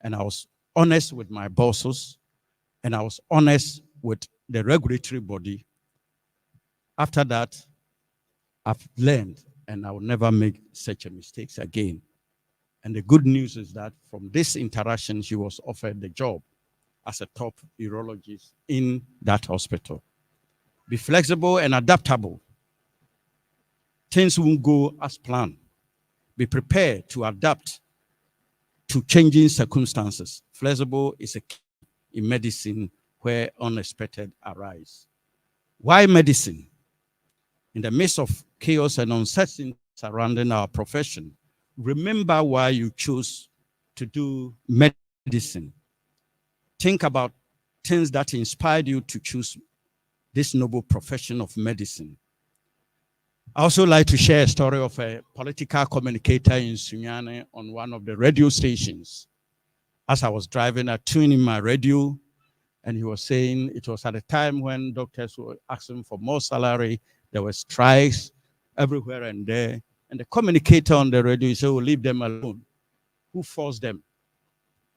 and I was honest with my bosses, and I was honest with the regulatory body. After that, I've learned, and I will never make such a mistakes again. And the good news is that from this interaction, she was offered the job as a top urologist in that hospital. Be flexible and adaptable. Things won't go as planned. Be prepared to adapt to changing circumstances. Flexible is a key in medicine where unexpected arise. Why medicine? In the midst of chaos and uncertainty surrounding our profession, remember why you chose to do medicine. Think about things that inspired you to choose this noble profession of medicine. I also like to share a story of a political communicator in Sunyane on one of the radio stations. As I was driving, I tuned in my radio, and he was saying it was at a time when doctors were asking for more salary. There were strikes everywhere and there. And the communicator on the radio said, we'll leave them alone. Who forced them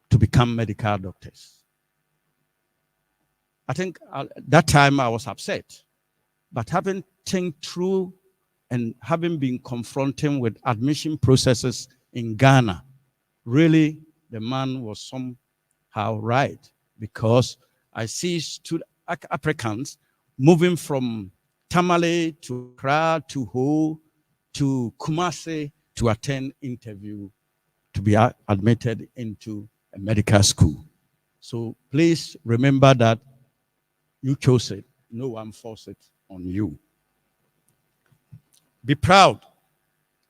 to become medical doctors? I think that time I was upset. But having think through and having been confronting with admission processes in Ghana, really the man was somehow right, because I see applicants moving from Tamale to Accra to Ho to Kumasi to attend interview to be admitted into a medical school. So please remember that you chose it. No one forced it on you. Be proud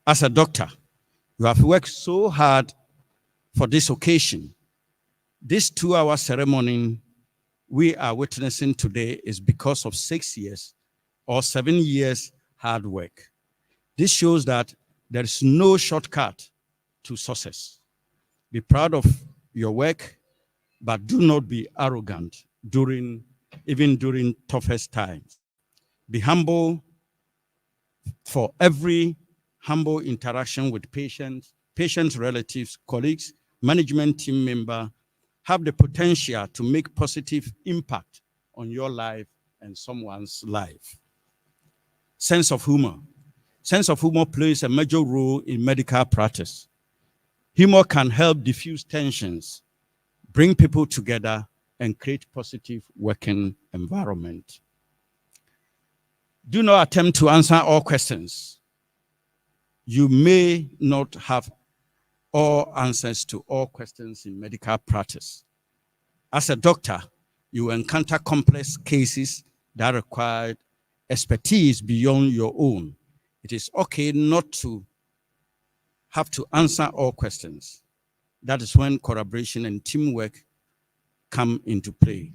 as a doctor. You have worked so hard for this occasion. This 2-hour ceremony we are witnessing today is because of 6 years or 7 years hard work. This shows that there is no shortcut to success. Be proud of your work, but do not be arrogant even during toughest times. Be humble for every humble interaction with patients, relatives, colleagues, management team member have the potential to make positive impact on your life and someone's life. Sense of humor. Sense of humor plays a major role in medical practice. Humor can help diffuse tensions, bring people together, and create positive working environment. Do not attempt to answer all questions. You may not have all answers to all questions in medical practice. As a doctor, you encounter complex cases that require expertise beyond your own. It is okay not to have to answer all questions. That is when collaboration and teamwork come into play.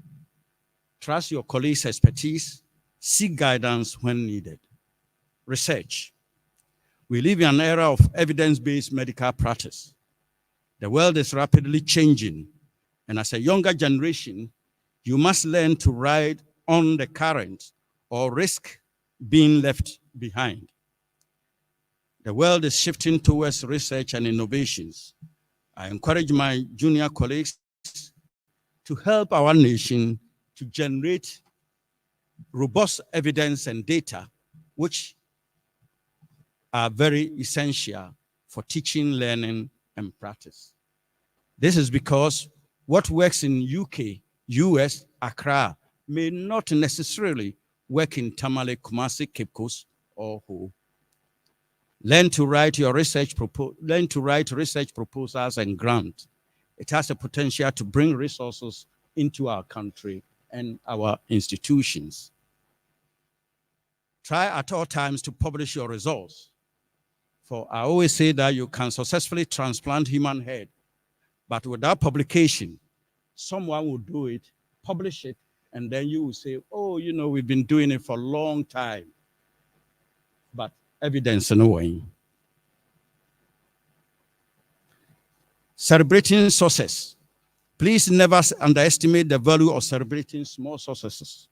Trust your colleagues' expertise. Seek guidance when needed. Research. We live in an era of evidence-based medical practice. The world is rapidly changing, and as a younger generation, you must learn to ride on the current or risk being left behind. The world is shifting towards research and innovations. I encourage my junior colleagues to help our nation to generate robust evidence and data, which are very essential for teaching, learning, and practice. This is because what works in UK, US, Accra may not necessarily work in Tamale, Kumasi, Cape Coast, or Ho. Learn to write research proposals and grants. It has the potential to bring resources into our country and our institutions. Try at all times to publish your results. For I always say that you can successfully transplant human head, but without publication, someone will do it, publish it, and then you will say, oh, you know, we've been doing it for a long time. But evidence in a way. Celebrating success. Please never underestimate the value of celebrating small successes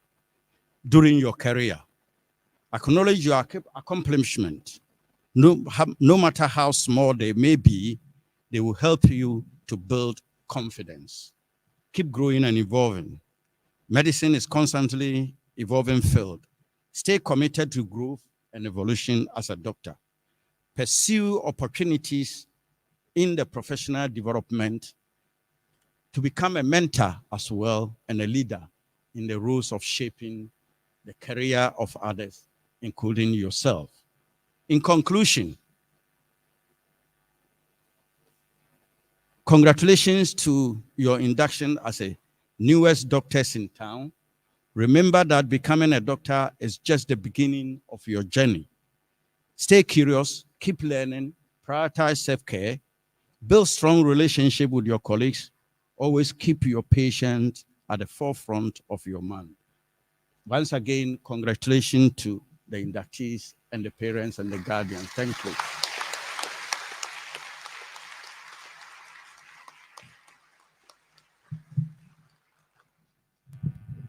during your career. Acknowledge your accomplishment. No matter how small they may be, they will help you to build confidence. Keep growing and evolving. Medicine is constantly evolving field. Stay committed to growth and evolution as a doctor. Pursue opportunities in the professional development to become a mentor as well and a leader in the roles of shaping the career of others, including yourself. In conclusion, congratulations to your induction as a newest doctors in town. Remember that becoming a doctor is just the beginning of your journey. Stay curious, keep learning, prioritize self-care, build strong relationship with your colleagues, always keep your patient at the forefront of your mind. Once again, congratulations to the inductees and the parents and the guardians. Thank you.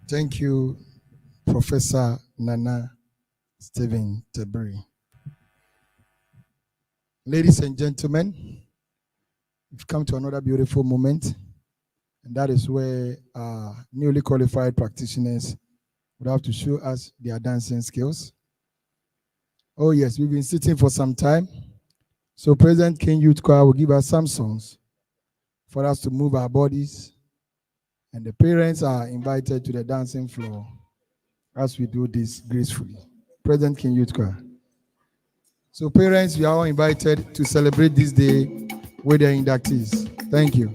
Thank you, Professor Nana Stephen Tebri. Ladies and gentlemen, we've come to another beautiful moment, and that is where newly qualified practitioners would have to show us their dancing skills. Oh yes, we've been sitting for some time, so President King Youth Choir will give us some songs for us to move our bodies, and the parents are invited to the dancing floor as we do this gracefully. President King Youth Choir. So parents, we are all invited to celebrate this day with their inductees. Thank you.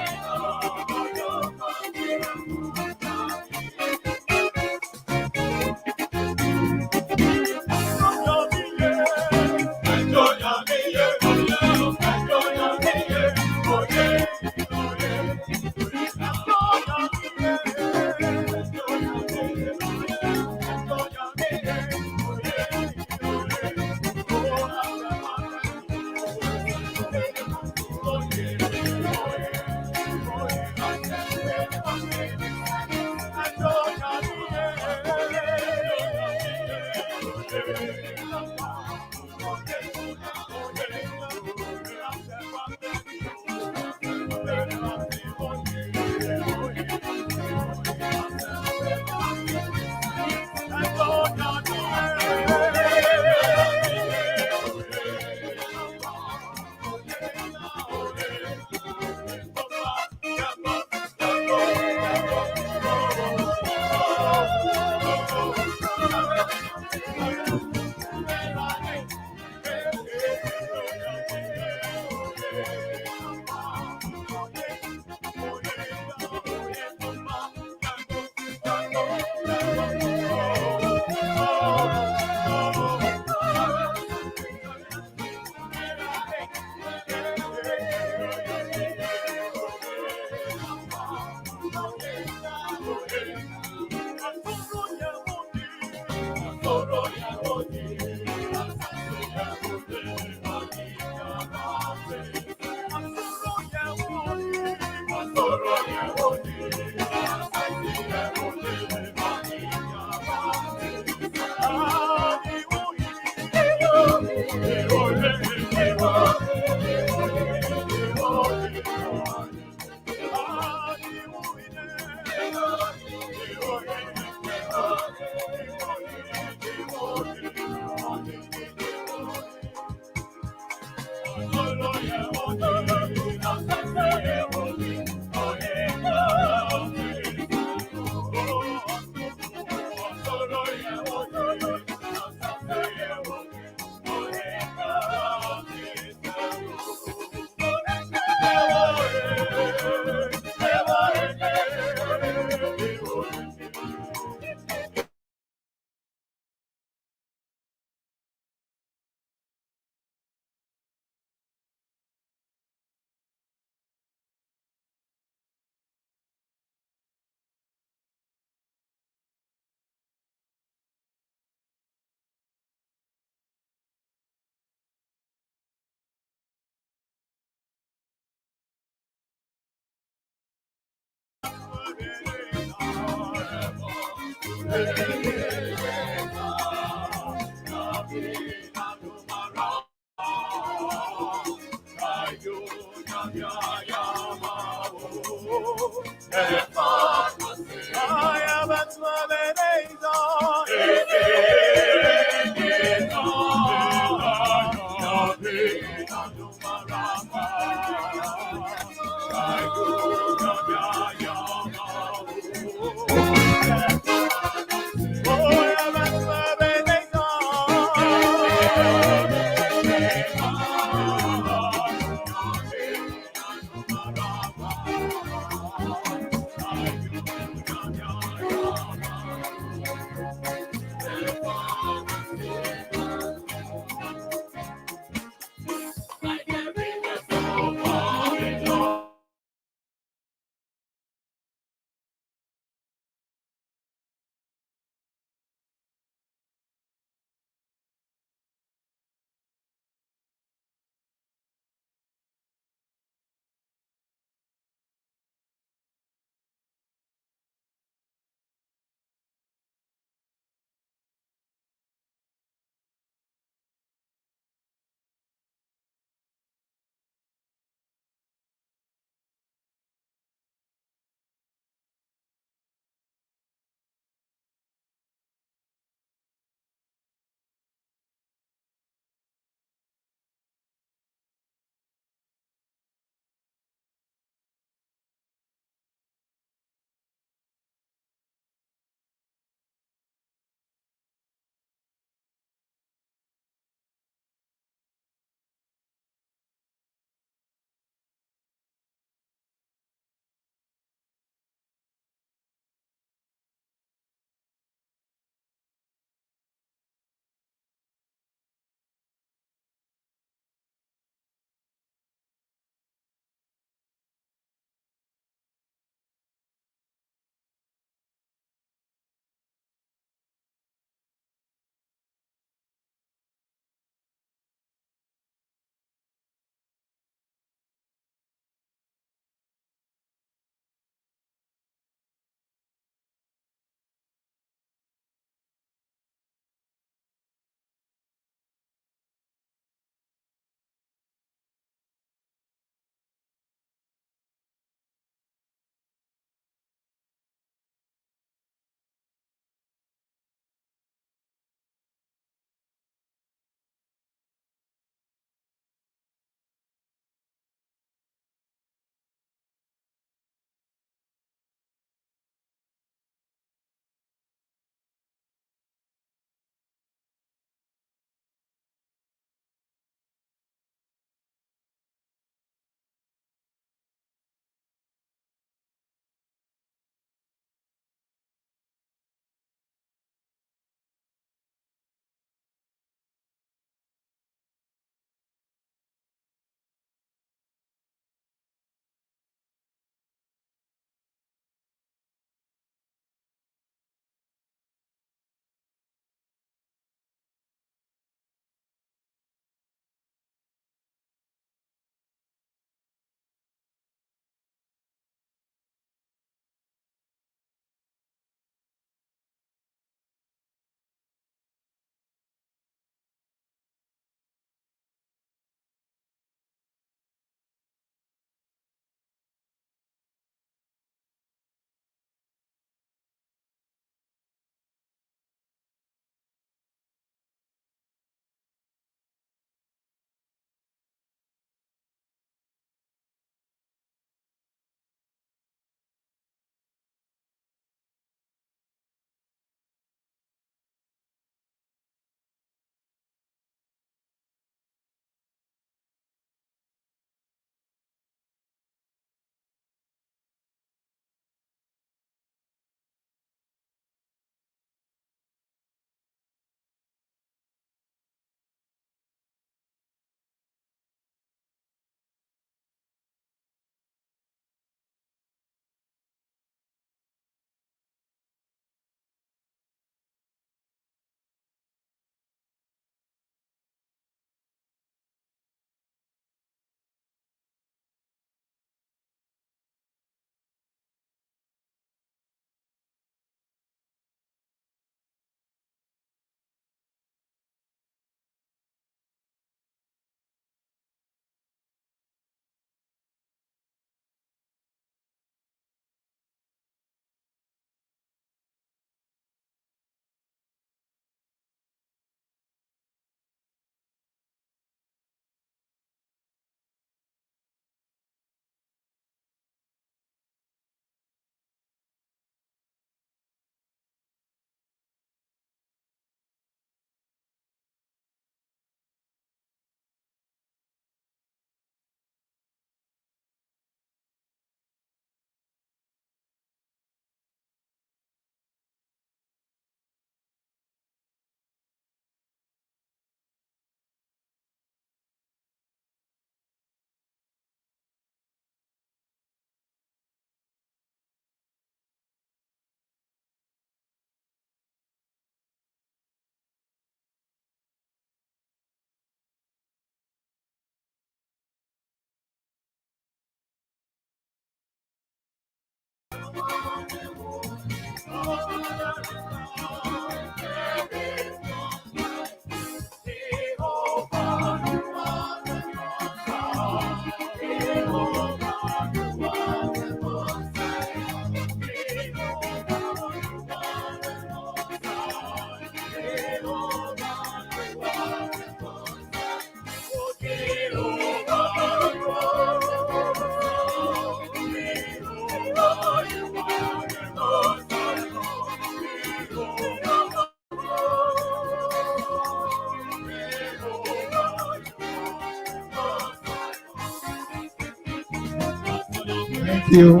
you.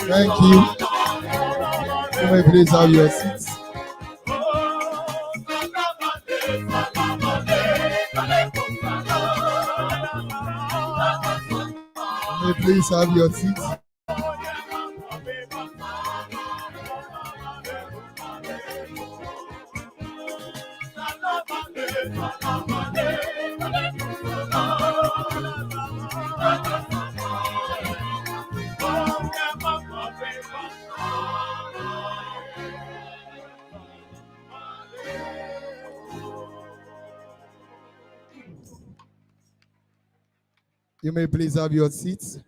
Thank you. You may please have your seats. You may please have your seats. You may please have your seats.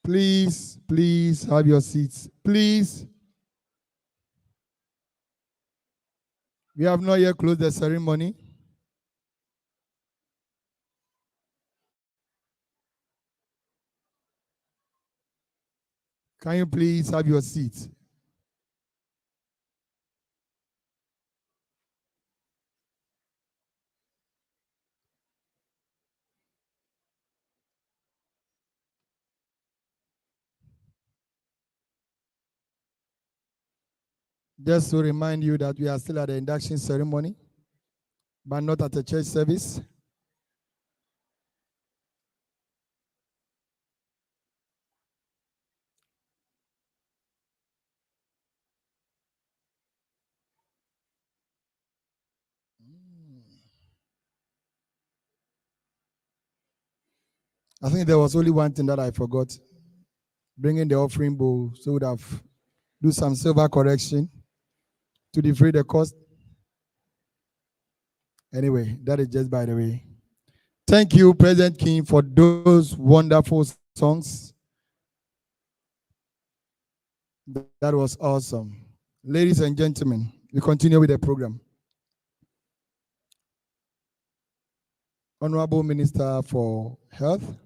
Please have your seats. Please. We have not yet closed the ceremony. Can you please have your seats? Just to remind you that we are still at the induction ceremony, but not at a church service. I think there was only one thing that I forgot. Bringing the offering bowl, so we would have do some silver correction to defray the cost. Anyway, that is just by the way. Thank you, President King, for those wonderful songs. That was awesome. Ladies and gentlemen, we continue with the program. Honorable Minister for Health,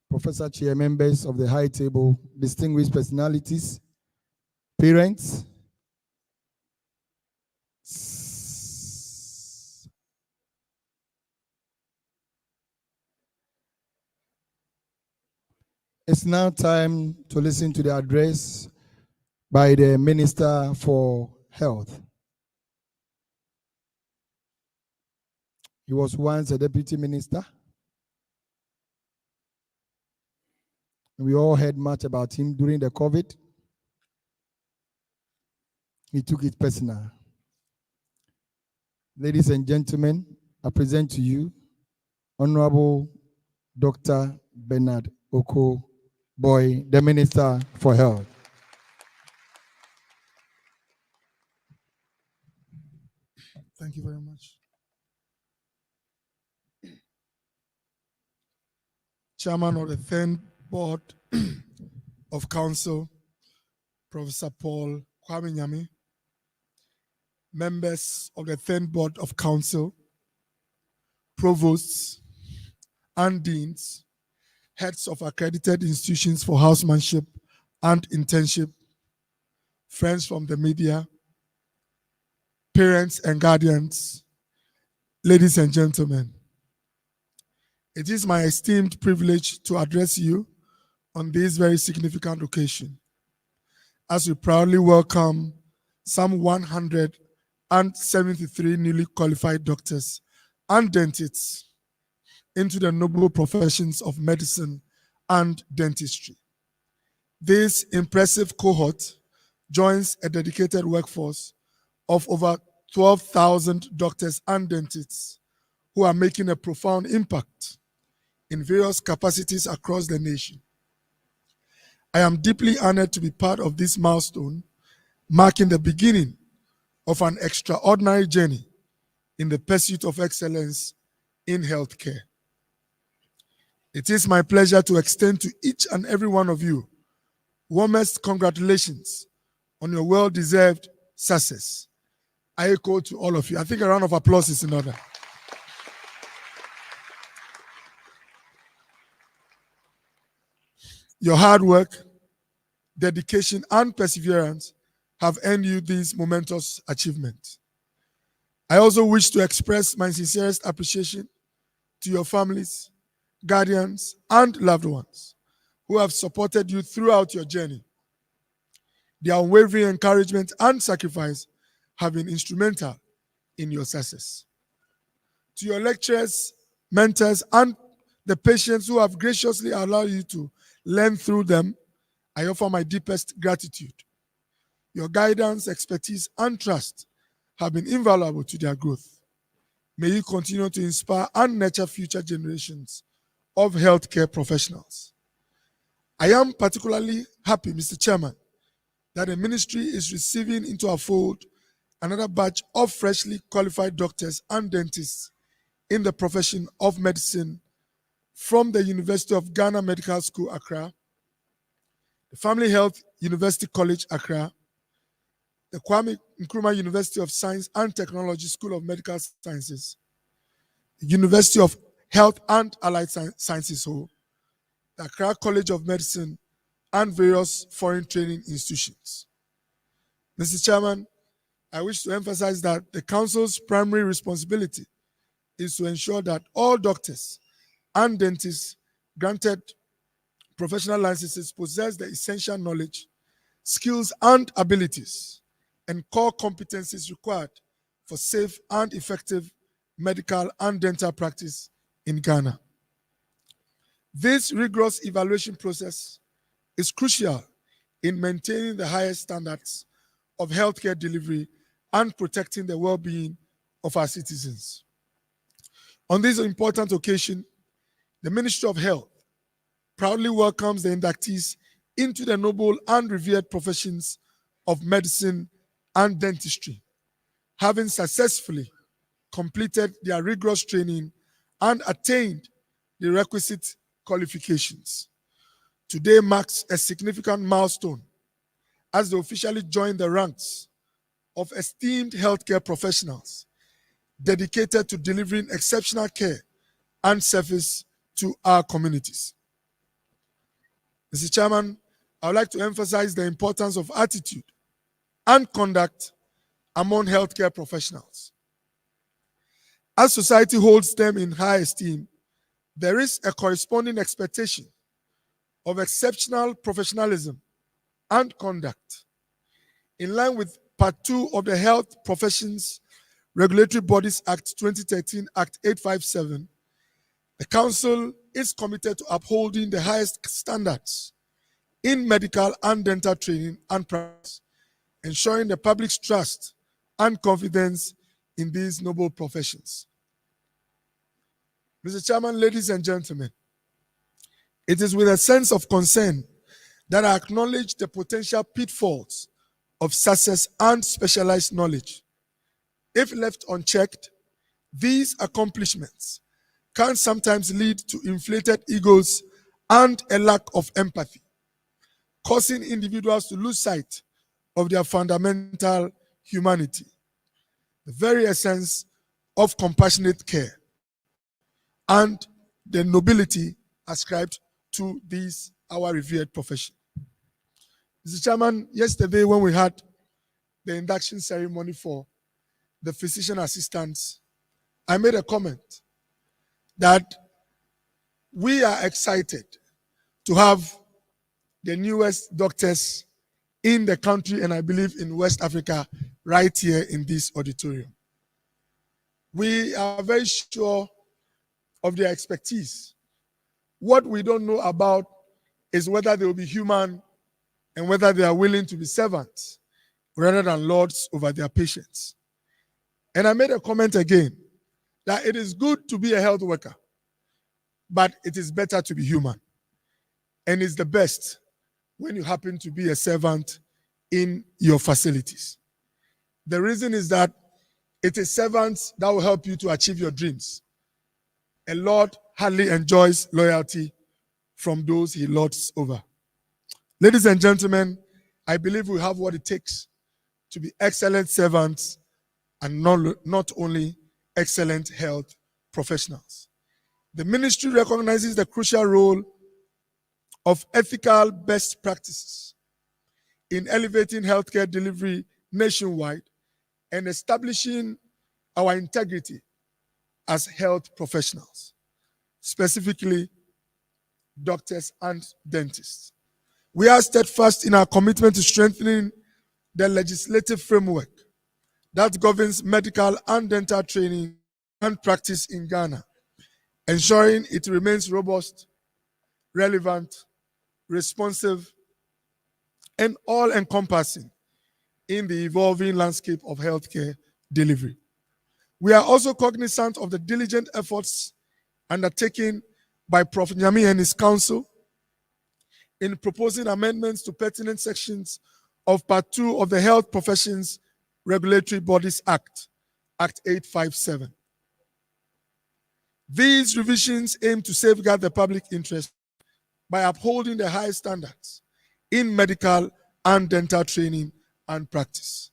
Professor Chair, members of the High Table, distinguished personalities, parents, it's now time to listen to the address by the Minister for Health. He was once a deputy minister. We all heard much about him during the COVID. He took it personal. Ladies and gentlemen, I present to you Honorable Dr. Bernard Oko Boy, the Minister for Health. Thank you very much. Chairman of the 10th Board of Council, Professor Paul Kwame, members of the 10th Board of Council, provosts and deans, heads of accredited institutions for housemanship and internship, friends from the media, parents and guardians, ladies and gentlemen. It is my esteemed privilege to address you on this very significant occasion, as we proudly welcome some 173 newly qualified doctors and dentists into the noble professions of medicine and dentistry. This impressive cohort joins a dedicated workforce of over 12,000 doctors and dentists who are making a profound impact in various capacities across the nation. I am deeply honored to be part of this milestone, marking the beginning of an extraordinary journey in the pursuit of excellence in healthcare. It is my pleasure to extend to each and every one of you warmest congratulations on your well-deserved success. I echo to all of you. I think a round of applause is in order. Your hard work, dedication, and perseverance have earned you this momentous achievement. I also wish to express my sincerest appreciation to your families, guardians, and loved ones who have supported you throughout your journey. Their unwavering encouragement and sacrifice have been instrumental in your success. To your lecturers, mentors, and the patients who have graciously allowed you to learn through them, I offer my deepest gratitude. Your guidance, expertise, and trust have been invaluable to their growth. May you continue to inspire and nurture future generations of healthcare professionals. I am particularly happy, Mr. Chairman, that the ministry is receiving into our fold another batch of freshly qualified doctors and dentists in the profession of medicine from the University of Ghana Medical School, Accra, the Family Health University College, Accra, the Kwame Nkrumah University of Science and Technology School of Medical Sciences, the University of Health and Allied Sciences, the Accra College of Medicine, and various foreign training institutions. Mr. Chairman, I wish to emphasize that the Council's primary responsibility is to ensure that all doctors and dentists granted professional licenses possess the essential knowledge, skills, and abilities and core competencies required for safe and effective medical and dental practice in Ghana. This rigorous evaluation process is crucial in maintaining the highest standards of healthcare delivery and protecting the well-being of our citizens. On this important occasion, the Ministry of Health proudly welcomes the inductees into the noble and revered professions of medicine and dentistry, having successfully completed their rigorous training and attained the requisite qualifications. Today marks a significant milestone as they officially join the ranks of esteemed healthcare professionals dedicated to delivering exceptional care and service to our communities. Mr. Chairman, I would like to emphasize the importance of attitude and conduct among healthcare professionals. As society holds them in high esteem, there is a corresponding expectation of exceptional professionalism and conduct. In line with Part 2 of the Health Professions Regulatory Bodies Act 2013, Act 857, the Council is committed to upholding the highest standards in medical and dental training and practice, ensuring the public's trust and confidence in these noble professions. Mr. Chairman, ladies and gentlemen, it is with a sense of concern that I acknowledge the potential pitfalls of success and specialized knowledge. If left unchecked, these accomplishments can sometimes lead to inflated egos and a lack of empathy, causing individuals to lose sight of their fundamental humanity, the very essence of compassionate care, and the nobility ascribed to this our revered profession. Mr. Chairman, yesterday when we had the induction ceremony for the physician assistants, I made a comment that we are excited to have the newest doctors in the country, and I believe in West Africa, right here in this auditorium. We are very sure of their expertise. What we don't know about is whether they will be human and whether they are willing to be servants rather than lords over their patients. And I made a comment again that it is good to be a health worker, but it is better to be human. And it's the best when you happen to be a servant in your facilities. The reason is that it is servants that will help you to achieve your dreams. A lord hardly enjoys loyalty from those he lords over. Ladies and gentlemen, I believe we have what it takes to be excellent servants and not only excellent health professionals. The ministry recognizes the crucial role of ethical best practices in elevating healthcare delivery nationwide and establishing our integrity as health professionals, specifically doctors and dentists. We are steadfast in our commitment to strengthening the legislative framework that governs medical and dental training and practice in Ghana, ensuring it remains robust, relevant, responsive, and all-encompassing in the evolving landscape of healthcare delivery. We are also cognizant of the diligent efforts undertaken by Prof. Nyami and his council in proposing amendments to pertinent sections of Part 2 of the Health Professions Regulatory Bodies Act, Act 857. These revisions aim to safeguard the public interest by upholding the high standards in medical and dental training and practice.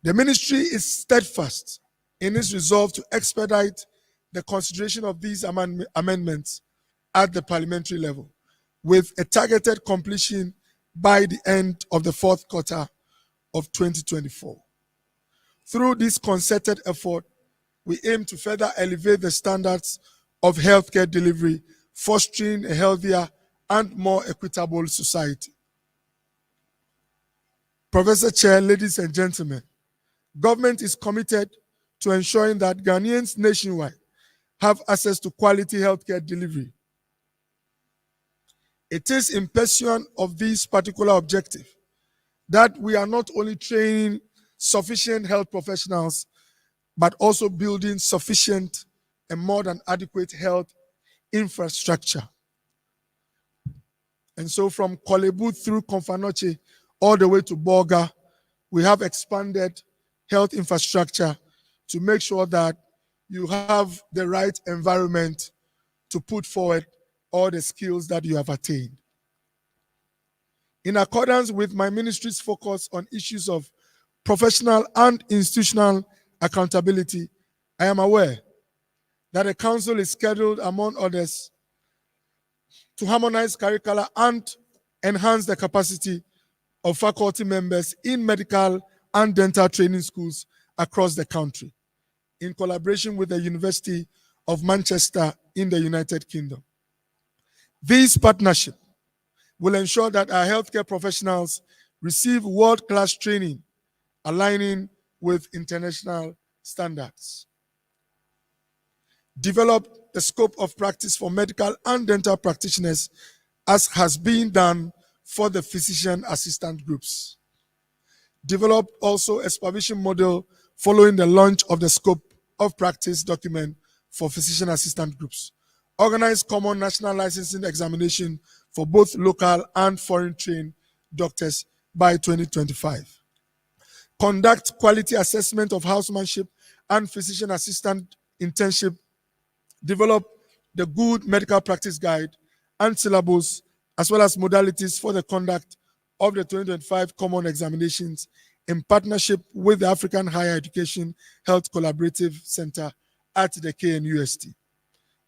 The ministry is steadfast in its resolve to expedite the consideration of these amendments at the parliamentary level, with a targeted completion by the end of the fourth quarter of 2024. Through this concerted effort, we aim to further elevate the standards of healthcare delivery, fostering a healthier and more equitable society. Professor Chair, ladies and gentlemen, government is committed to ensuring that Ghanaians nationwide have access to quality healthcare delivery. It is in pursuit of this particular objective that we are not only training sufficient health professionals, but also building sufficient and more than adequate health infrastructure. And so from Kolebu through Konfanoche all the way to Bolga, we have expanded health infrastructure to make sure that you have the right environment to put forward all the skills that you have attained. In accordance with my ministry's focus on issues of professional and institutional accountability, I am aware that a council is scheduled, among others, to harmonize curricula and enhance the capacity of faculty members in medical and dental training schools across the country, in collaboration with the University of Manchester in the United Kingdom. This partnership will ensure that our healthcare professionals receive world-class training aligning with international standards. Develop the scope of practice for medical and dental practitioners as has been done for the physician assistant groups. Develop also a supervision model following the launch of the scope of practice document for physician assistant groups. Organize common national licensing examination for both local and foreign trained doctors by 2025. Conduct quality assessment of housemanship and physician assistant internship. Develop the good medical practice guide and syllabus, as well as modalities for the conduct of the 2025 common examinations in partnership with the African Higher Education Health Collaborative Center at the KNUST,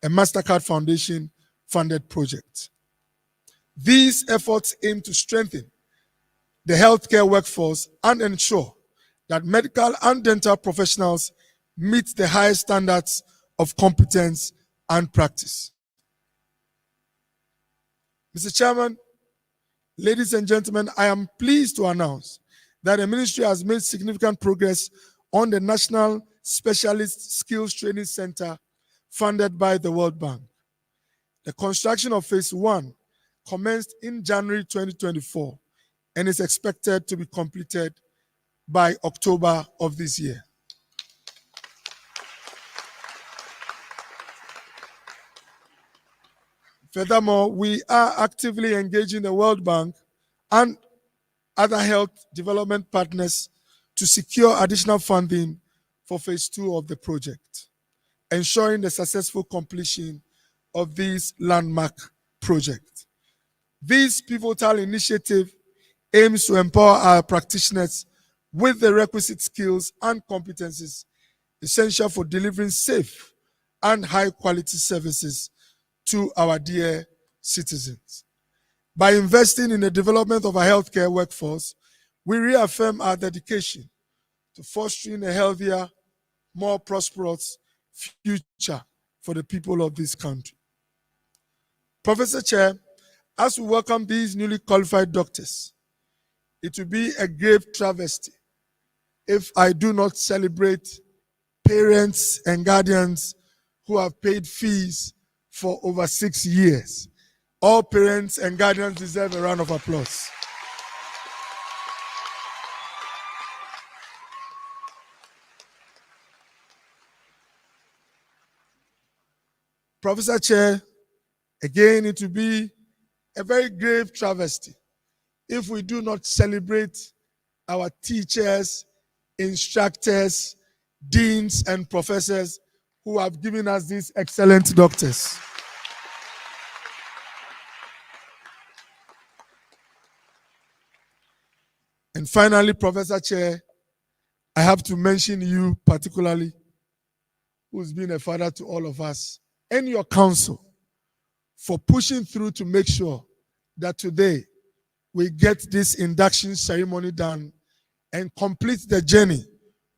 a MasterCard Foundation funded project. These efforts aim to strengthen the healthcare workforce and ensure that medical and dental professionals meet the highest standards of competence and practice. Mr. Chairman, ladies and gentlemen, I am pleased to announce that the ministry has made significant progress on the National Specialist Skills Training Center funded by the World Bank. The construction of Phase 1 commenced in January 2024 and is expected to be completed by October of this year. Furthermore, we are actively engaging the World Bank and other health development partners to secure additional funding for Phase 2 of the project, ensuring the successful completion of this landmark project. This pivotal initiative aims to empower our practitioners with the requisite skills and competencies essential for delivering safe and high-quality services to our dear citizens. By investing in the development of our healthcare workforce, we reaffirm our dedication to fostering a healthier, more prosperous future for the people of this country. Professor Chair, as we welcome these newly qualified doctors, it will be a grave travesty if I do not celebrate parents and guardians who have paid fees for over 6 years. All parents and guardians deserve a round of applause. Professor Chair, again, it will be a very grave travesty if we do not celebrate our teachers, instructors, deans, and professors who have given us these excellent doctors. And finally, Professor Chair, I have to mention you particularly, who's been a father to all of us, and your council for pushing through to make sure that today we get this induction ceremony done and complete the journey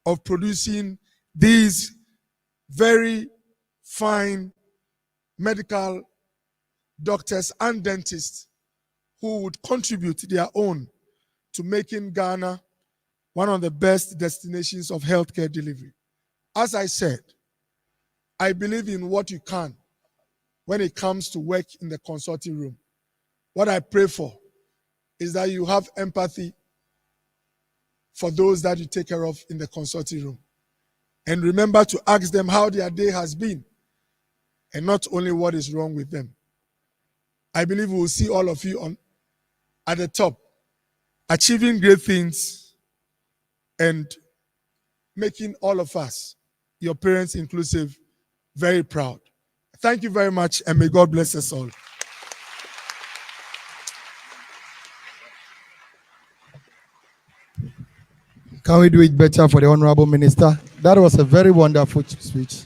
of producing these very fine medical doctors and dentists who would contribute their own to making Ghana one of the best destinations of healthcare delivery. As I said, I believe in what you can when it comes to work in the consulting room. What I pray for is that you have empathy for those that you take care of in the consulting room. And remember to ask them how their day has been and not only what is wrong with them. I believe we will see all of you at the top, achieving great things and making all of us, your parents inclusive, very proud. Thank you very much, and may God bless us all. Can we do it better for the Honorable Minister? That was a very wonderful speech.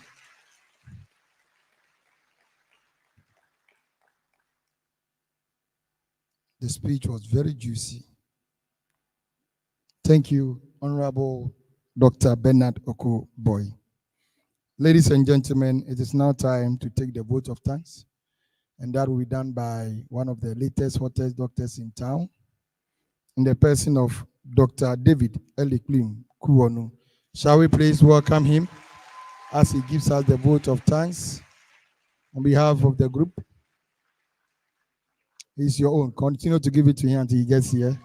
The speech was very juicy. Thank you, Honorable Dr. Bernard Okoboy. Ladies and gentlemen, it is now time to take the vote of thanks, and that will be done by one of the latest, hottest doctors in town, in the person of Dr. David Eliklim Kuonu. Shall we please welcome him as he gives us the vote of thanks on behalf of the group? It's your own. Continue to give it to him until he gets here.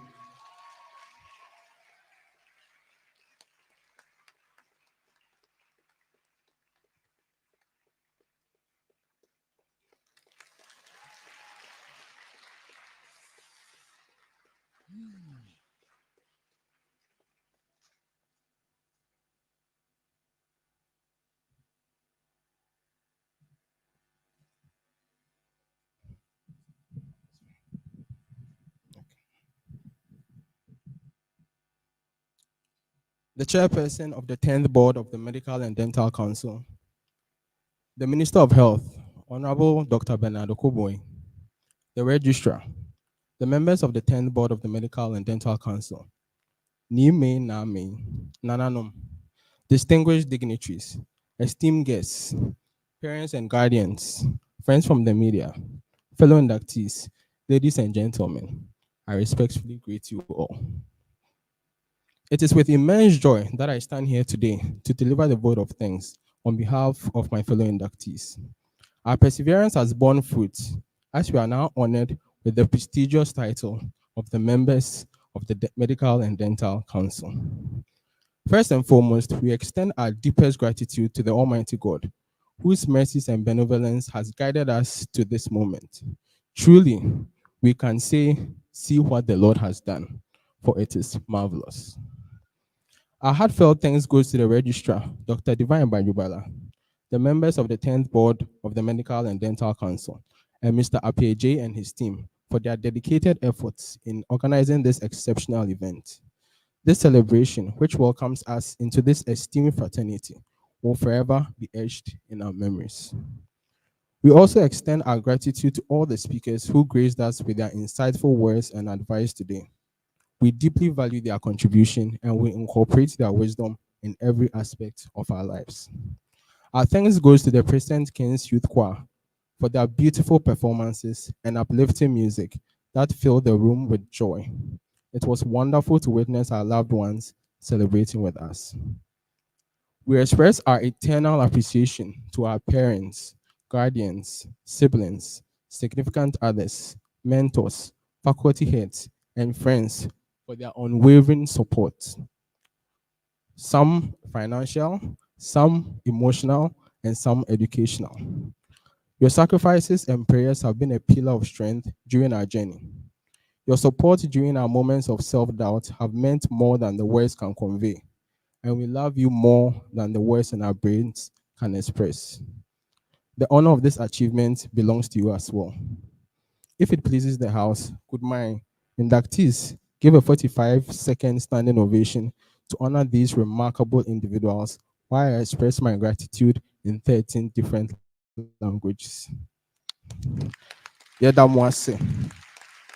The chairperson of the 10th Board of the Medical and Dental Council, the Minister of Health, Honorable Dr. Bernard Okoboy, the Registrar, the members of the 10th Board of the Medical and Dental Council, Nime Name, Nananom, distinguished dignitaries, esteemed guests, parents and guardians, friends from the media, fellow inductees, ladies and gentlemen, I respectfully greet you all. It is with immense joy that I stand here today to deliver the vote of thanks on behalf of my fellow inductees. Our perseverance has borne fruit as we are now honored with the prestigious title of the members of the Medical and Dental Council. First and foremost, we extend our deepest gratitude to the Almighty God, whose mercies and benevolence has guided us to this moment. Truly, we can say, see what the Lord has done, for it is marvelous. Our heartfelt thanks goes to the Registrar, Dr. Divine Bajubala, the members of the 10th Board of the Medical and Dental Council, and Mr. Apieje and his team for their dedicated efforts in organizing this exceptional event. This celebration, which welcomes us into this esteemed fraternity, will forever be etched in our memories. We also extend our gratitude to all the speakers who graced us with their insightful words and advice today. We deeply value their contribution and we incorporate their wisdom in every aspect of our lives. Our thanks goes to the Present Kings Youth Choir for their beautiful performances and uplifting music that filled the room with joy. It was wonderful to witness our loved ones celebrating with us. We express our eternal appreciation to our parents, guardians, siblings, significant others, mentors, faculty heads, and friends for their unwavering support. Some financial, some emotional, and some educational. Your sacrifices and prayers have been a pillar of strength during our journey. Your support during our moments of self-doubt have meant more than the words can convey, and we love you more than the words in our brains can express. The honor of this achievement belongs to you as well. If it pleases the House, could my inductees give a 45-second standing ovation to honor these remarkable individuals while I express my gratitude in 13 different languages. Yeda mwase.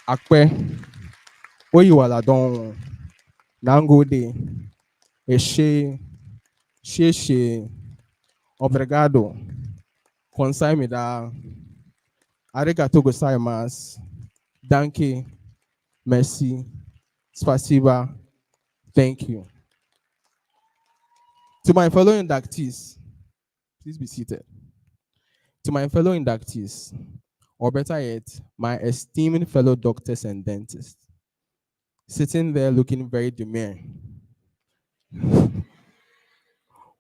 Akpe. Oyiwala don. Nangode. Eshe. Sheshe. Obrigado. Consaimida. Arigato gozaimasu. Danke. Merci. Spasiba. Thank you. To my fellow inductees, please be seated. To my fellow inductees, or better yet, my esteemed fellow doctors and dentists, sitting there looking very demure.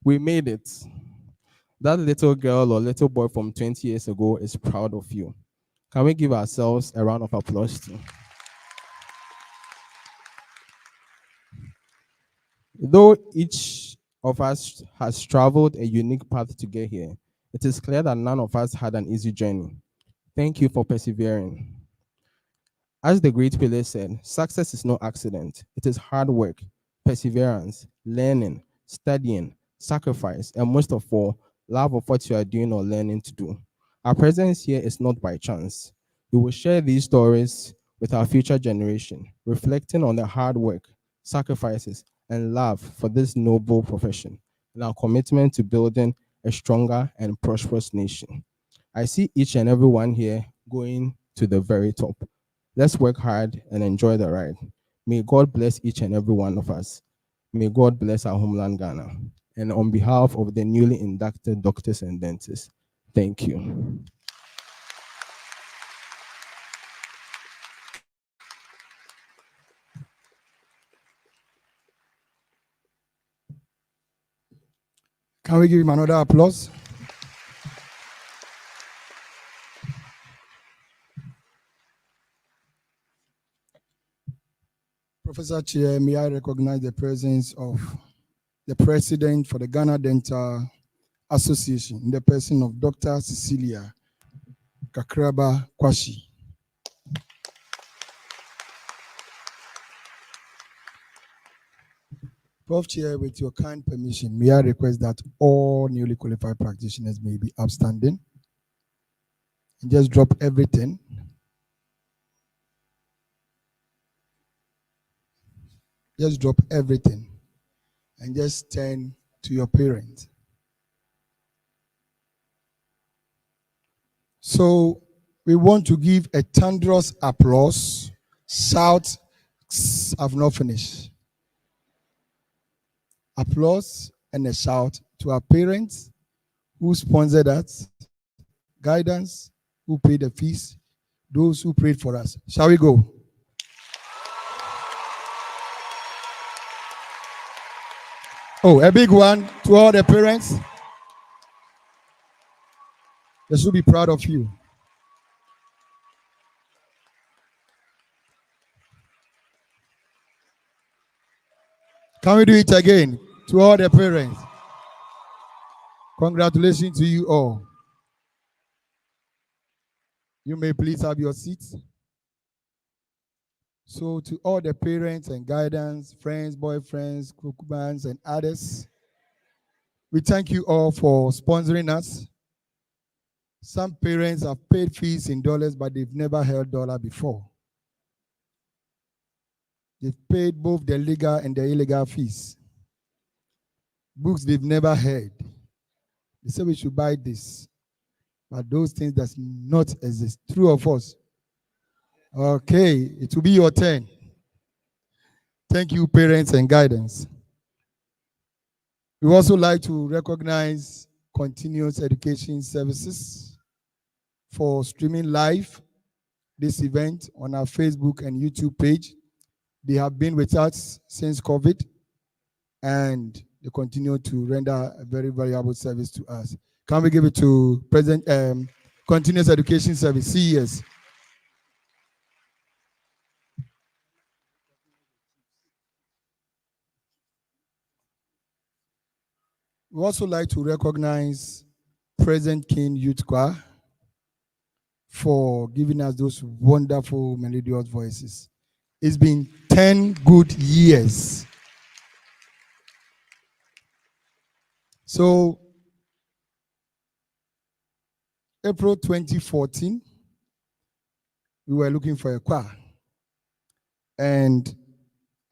We made it. That little girl or little boy from 20 years ago is proud of you. Can we give ourselves a round of applause too? Though each of us has traveled a unique path to get here, it is clear that none of us had an easy journey. Thank you for persevering. As the great Pele said, success is no accident. It is hard work, perseverance, learning, studying, sacrifice, and most of all, love of what you are doing or learning to do. Our presence here is not by chance. We will share these stories with our future generation, reflecting on the hard work, sacrifices, and love for this noble profession and our commitment to building a stronger and prosperous nation. I see each and every one here going to the very top. Let's work hard and enjoy the ride. May God bless each and every one of us. May God bless our homeland, Ghana. And on behalf of the newly inducted doctors and dentists, thank you. Can we give him another applause? Professor Chair, may I recognize the presence of the President for the Ghana Dental Association in the person of Dr. Cecilia Kakraba Kwashi. Prof. Chair, with your kind permission, may I request that all newly qualified practitioners may be upstanding and just drop everything. Just drop everything and just turn to your parents. So we want to give a thunderous applause. Shout, I've not finished. Applause and a shout to our parents who sponsored us, guidance, who paid the fees, those who prayed for us. Shall we go? Oh, a big one to all the parents. They should be proud of you. Can we do it again to all the parents? Congratulations to you all. You may please have your seats. So to all the parents and guidance, friends, boyfriends, concubines, and others, we thank you all for sponsoring us. Some parents have paid fees in dollars, but they've never held dollar before. They've paid both the legal and the illegal fees. Books they've never heard. They say we should buy this, but those things does not exist. True of us. Okay, it will be your turn. Thank you, parents and guidance. We also like to recognize continuous education services for streaming live this event on our Facebook and YouTube page. They have been with us since COVID, and they continue to render a very valuable service to us. Can we give it to President Continuous Education Service, CES? We also like to recognize President King Youth Choir for giving us those wonderful melodious voices. It's been 10 good years. So, April 2014, we were looking for a choir. And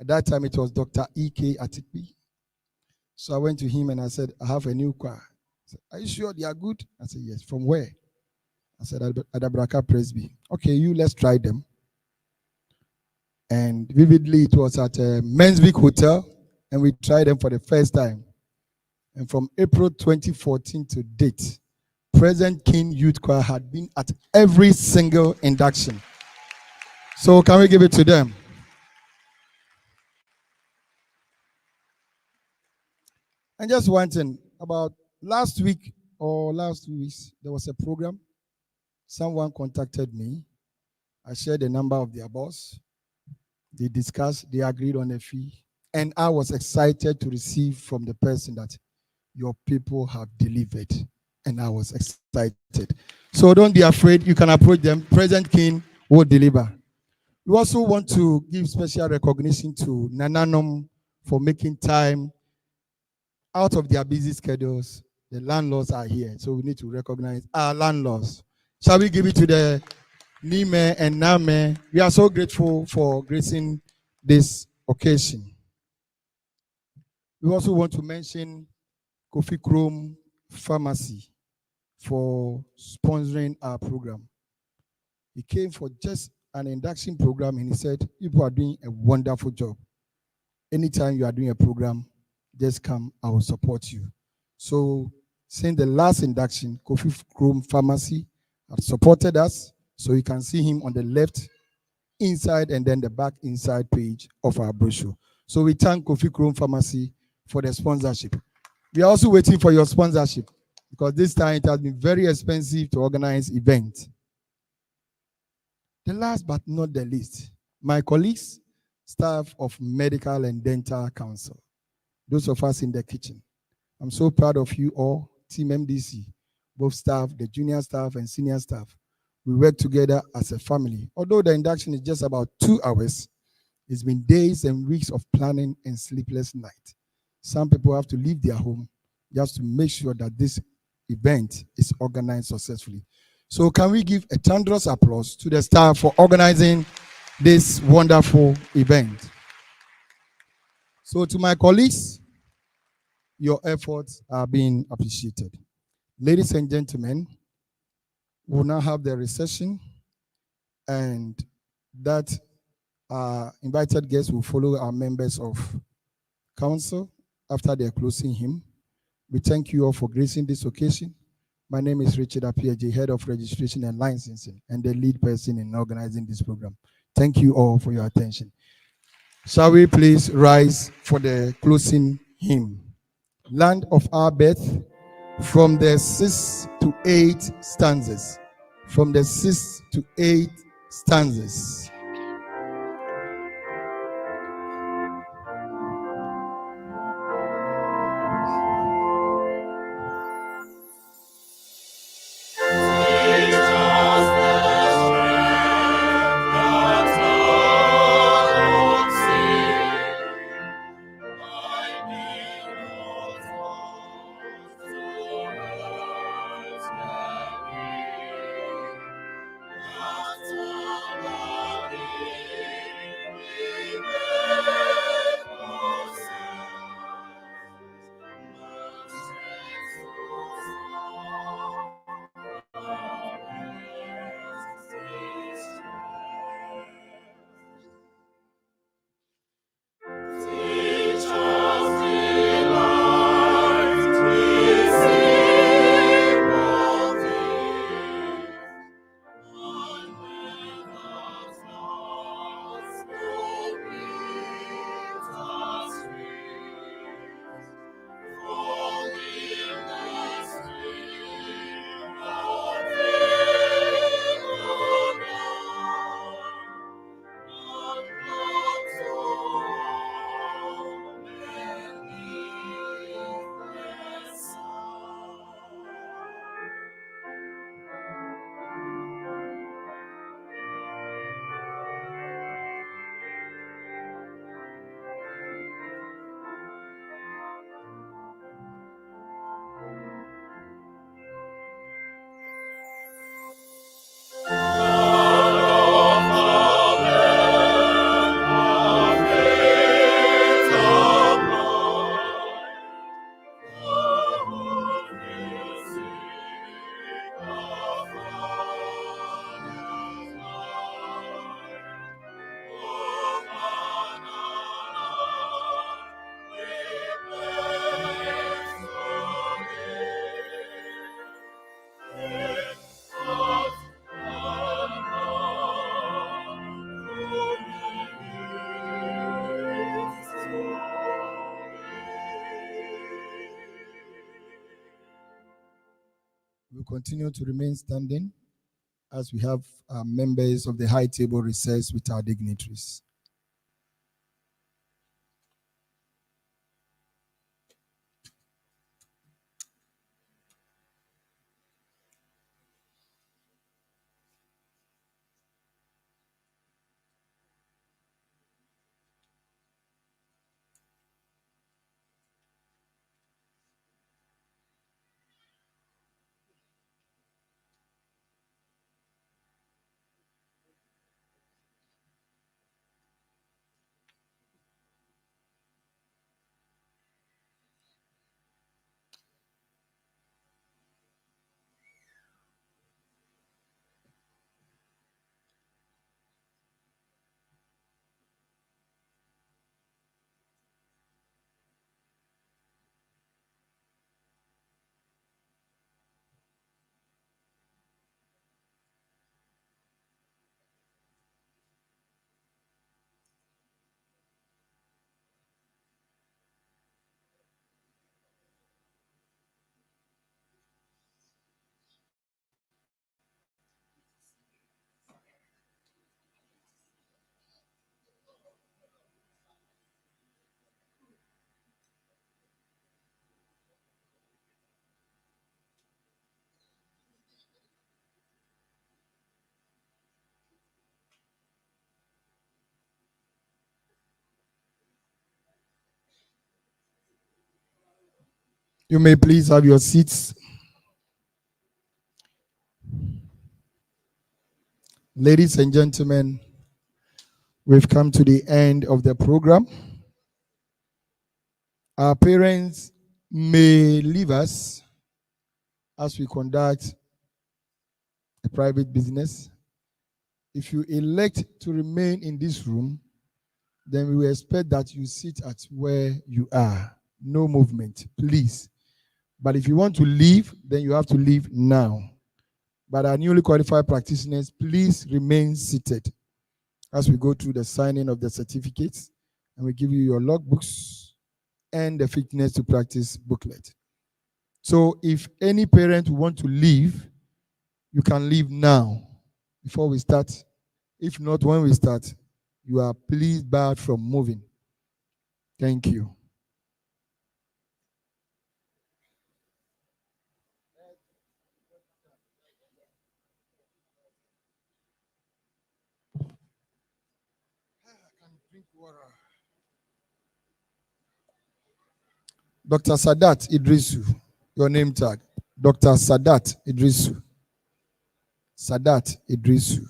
at that time, it was Dr. E.K. Atikpi. So I went to him and I said, I have a new choir. He said, are you sure they are good? I said, yes. From where? I said, Adabraka Presby. Okay, let's try them. And vividly, it was at a Mensvik Hotel, and we tried them for the first time. And from April 2014 to date, President King Youth Choir had been at every single induction. So can we give it to them? And just one thing, about last week or last 2 weeks, there was a program. Someone contacted me. I shared the number of their boss. They discussed, they agreed on a fee. And I was excited to receive from the person that your people have delivered. And I was excited. So don't be afraid. You can approach them. President King will deliver. We also want to give special recognition to Nananom for making time out of their busy schedules. The landlords are here, so we need to recognize our landlords. Shall we give it to the Nime and Name? We are so grateful for gracing this occasion. We also want to mention Kofi Chrome Pharmacy for sponsoring our program. He came for just an induction program and he said, people are doing a wonderful job. Anytime you are doing a program, just come, I will support you. So since the last induction, Kofi Chrome Pharmacy have supported us. So you can see him on the left inside and then the back inside page of our brochure. So we thank Kofi Chrome Pharmacy for the sponsorship. We are also waiting for your sponsorship because this time it has been very expensive to organize events. The last but not the least, my colleagues, staff of Medical and Dental Council, those of us in the kitchen. I'm so proud of you all, Team MDC, both staff, the junior staff and senior staff. We work together as a family. Although the induction is just about 2 hours, it's been days and weeks of planning and sleepless nights. Some people have to leave their home just to make sure that this event is organized successfully. So can we give a thunderous applause to the staff for organizing this wonderful event? So to my colleagues, your efforts are being appreciated. Ladies and gentlemen, we'll now have the recession, and that invited guests will follow our members of council after their closing hymn. We thank you all for gracing this occasion. My name is Richard Apieje, Head of Registration and Licensing, and the lead person in organizing this program. Thank you all for your attention. Shall we please rise for the closing hymn? Land of our birth, from the 6 to 8 stanzas. From the 6 to 8 stanzas. continue to remain standing as we have members of the high table recess with our dignitaries. You may please have your seats. Ladies and gentlemen, we've come to the end of the program. Our parents may leave us as we conduct a private business. If you elect to remain in this room, then we will expect that you sit at where you are. No movement, please. But if you want to leave, then you have to leave now. But our newly qualified practitioners, please remain seated as we go through the signing of the certificates, and we give you your logbooks and the fitness to practice booklet. So if any parent want to leave, you can leave now before we start. If not, when we start, you are please barred from moving. Thank you. Dr. Sadat Idrisu, your name tag. Dr. Sadat Idrisu. Sadat Idrisu.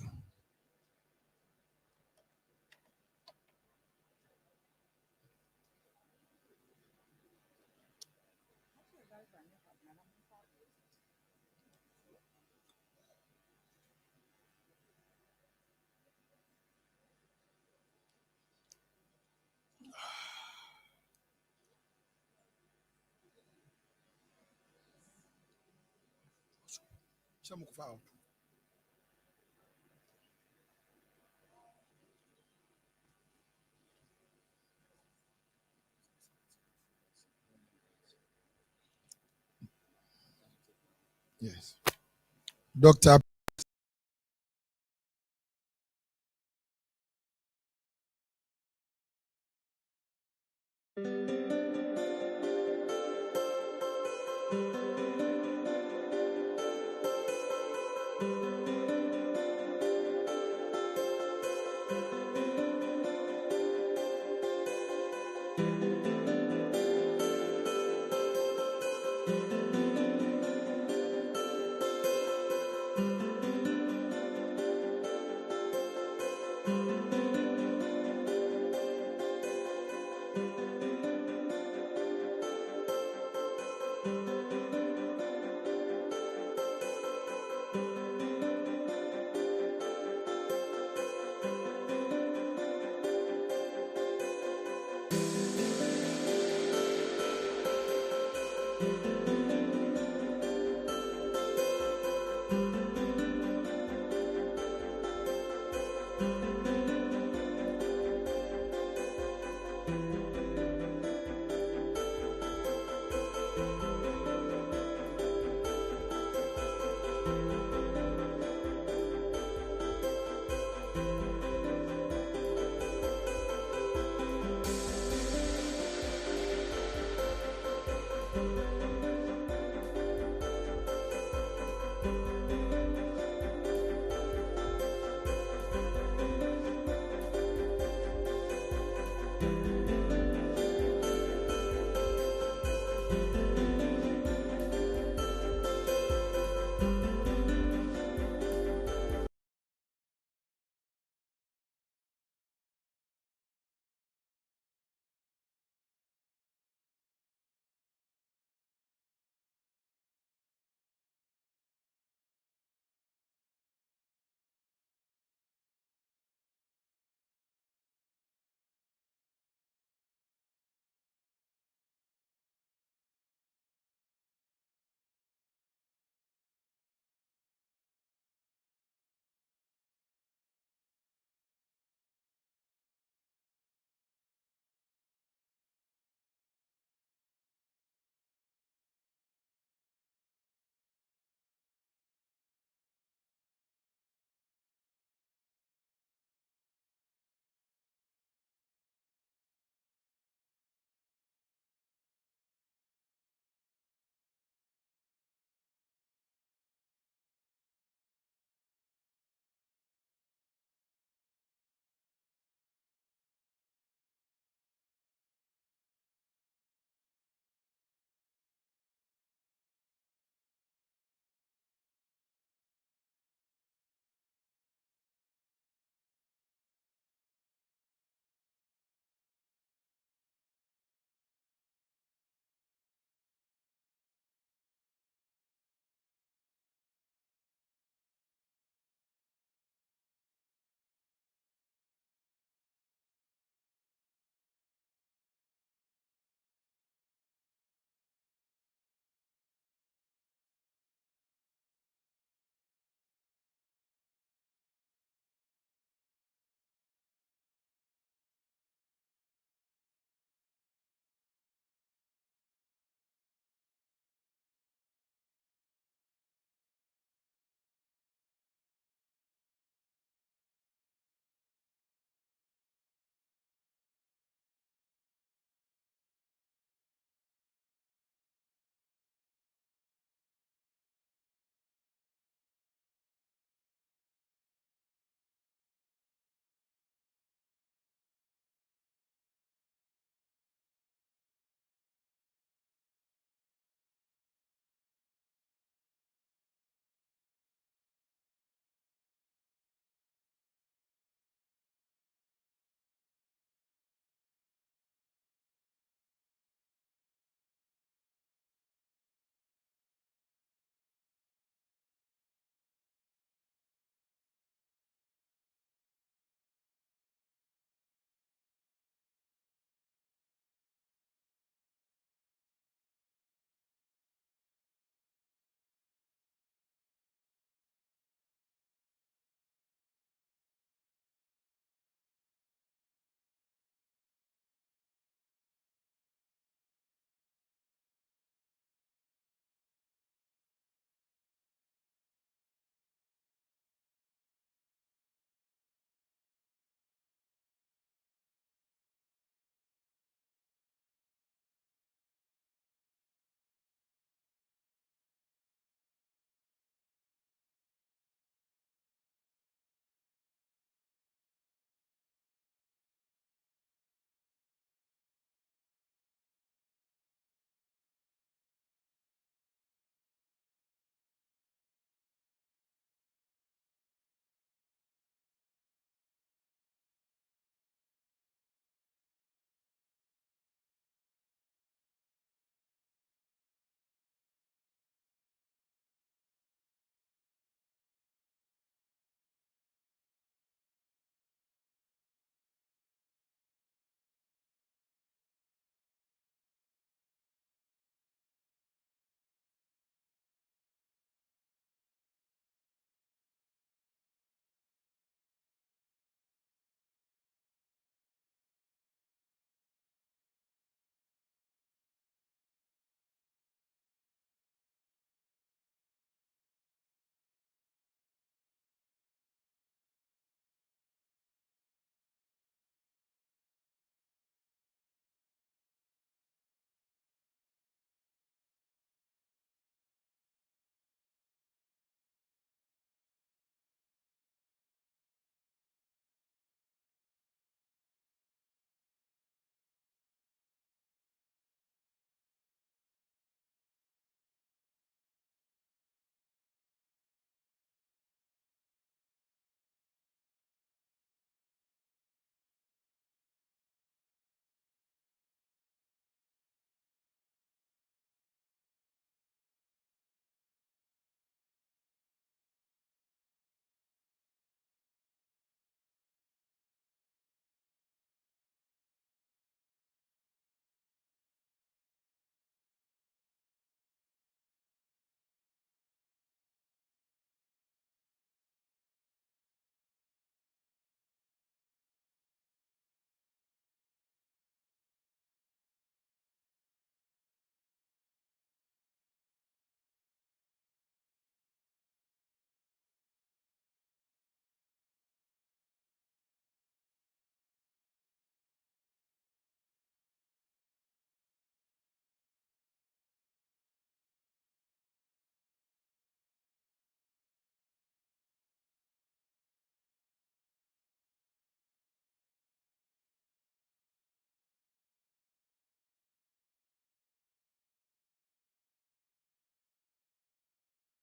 Yes. Dr.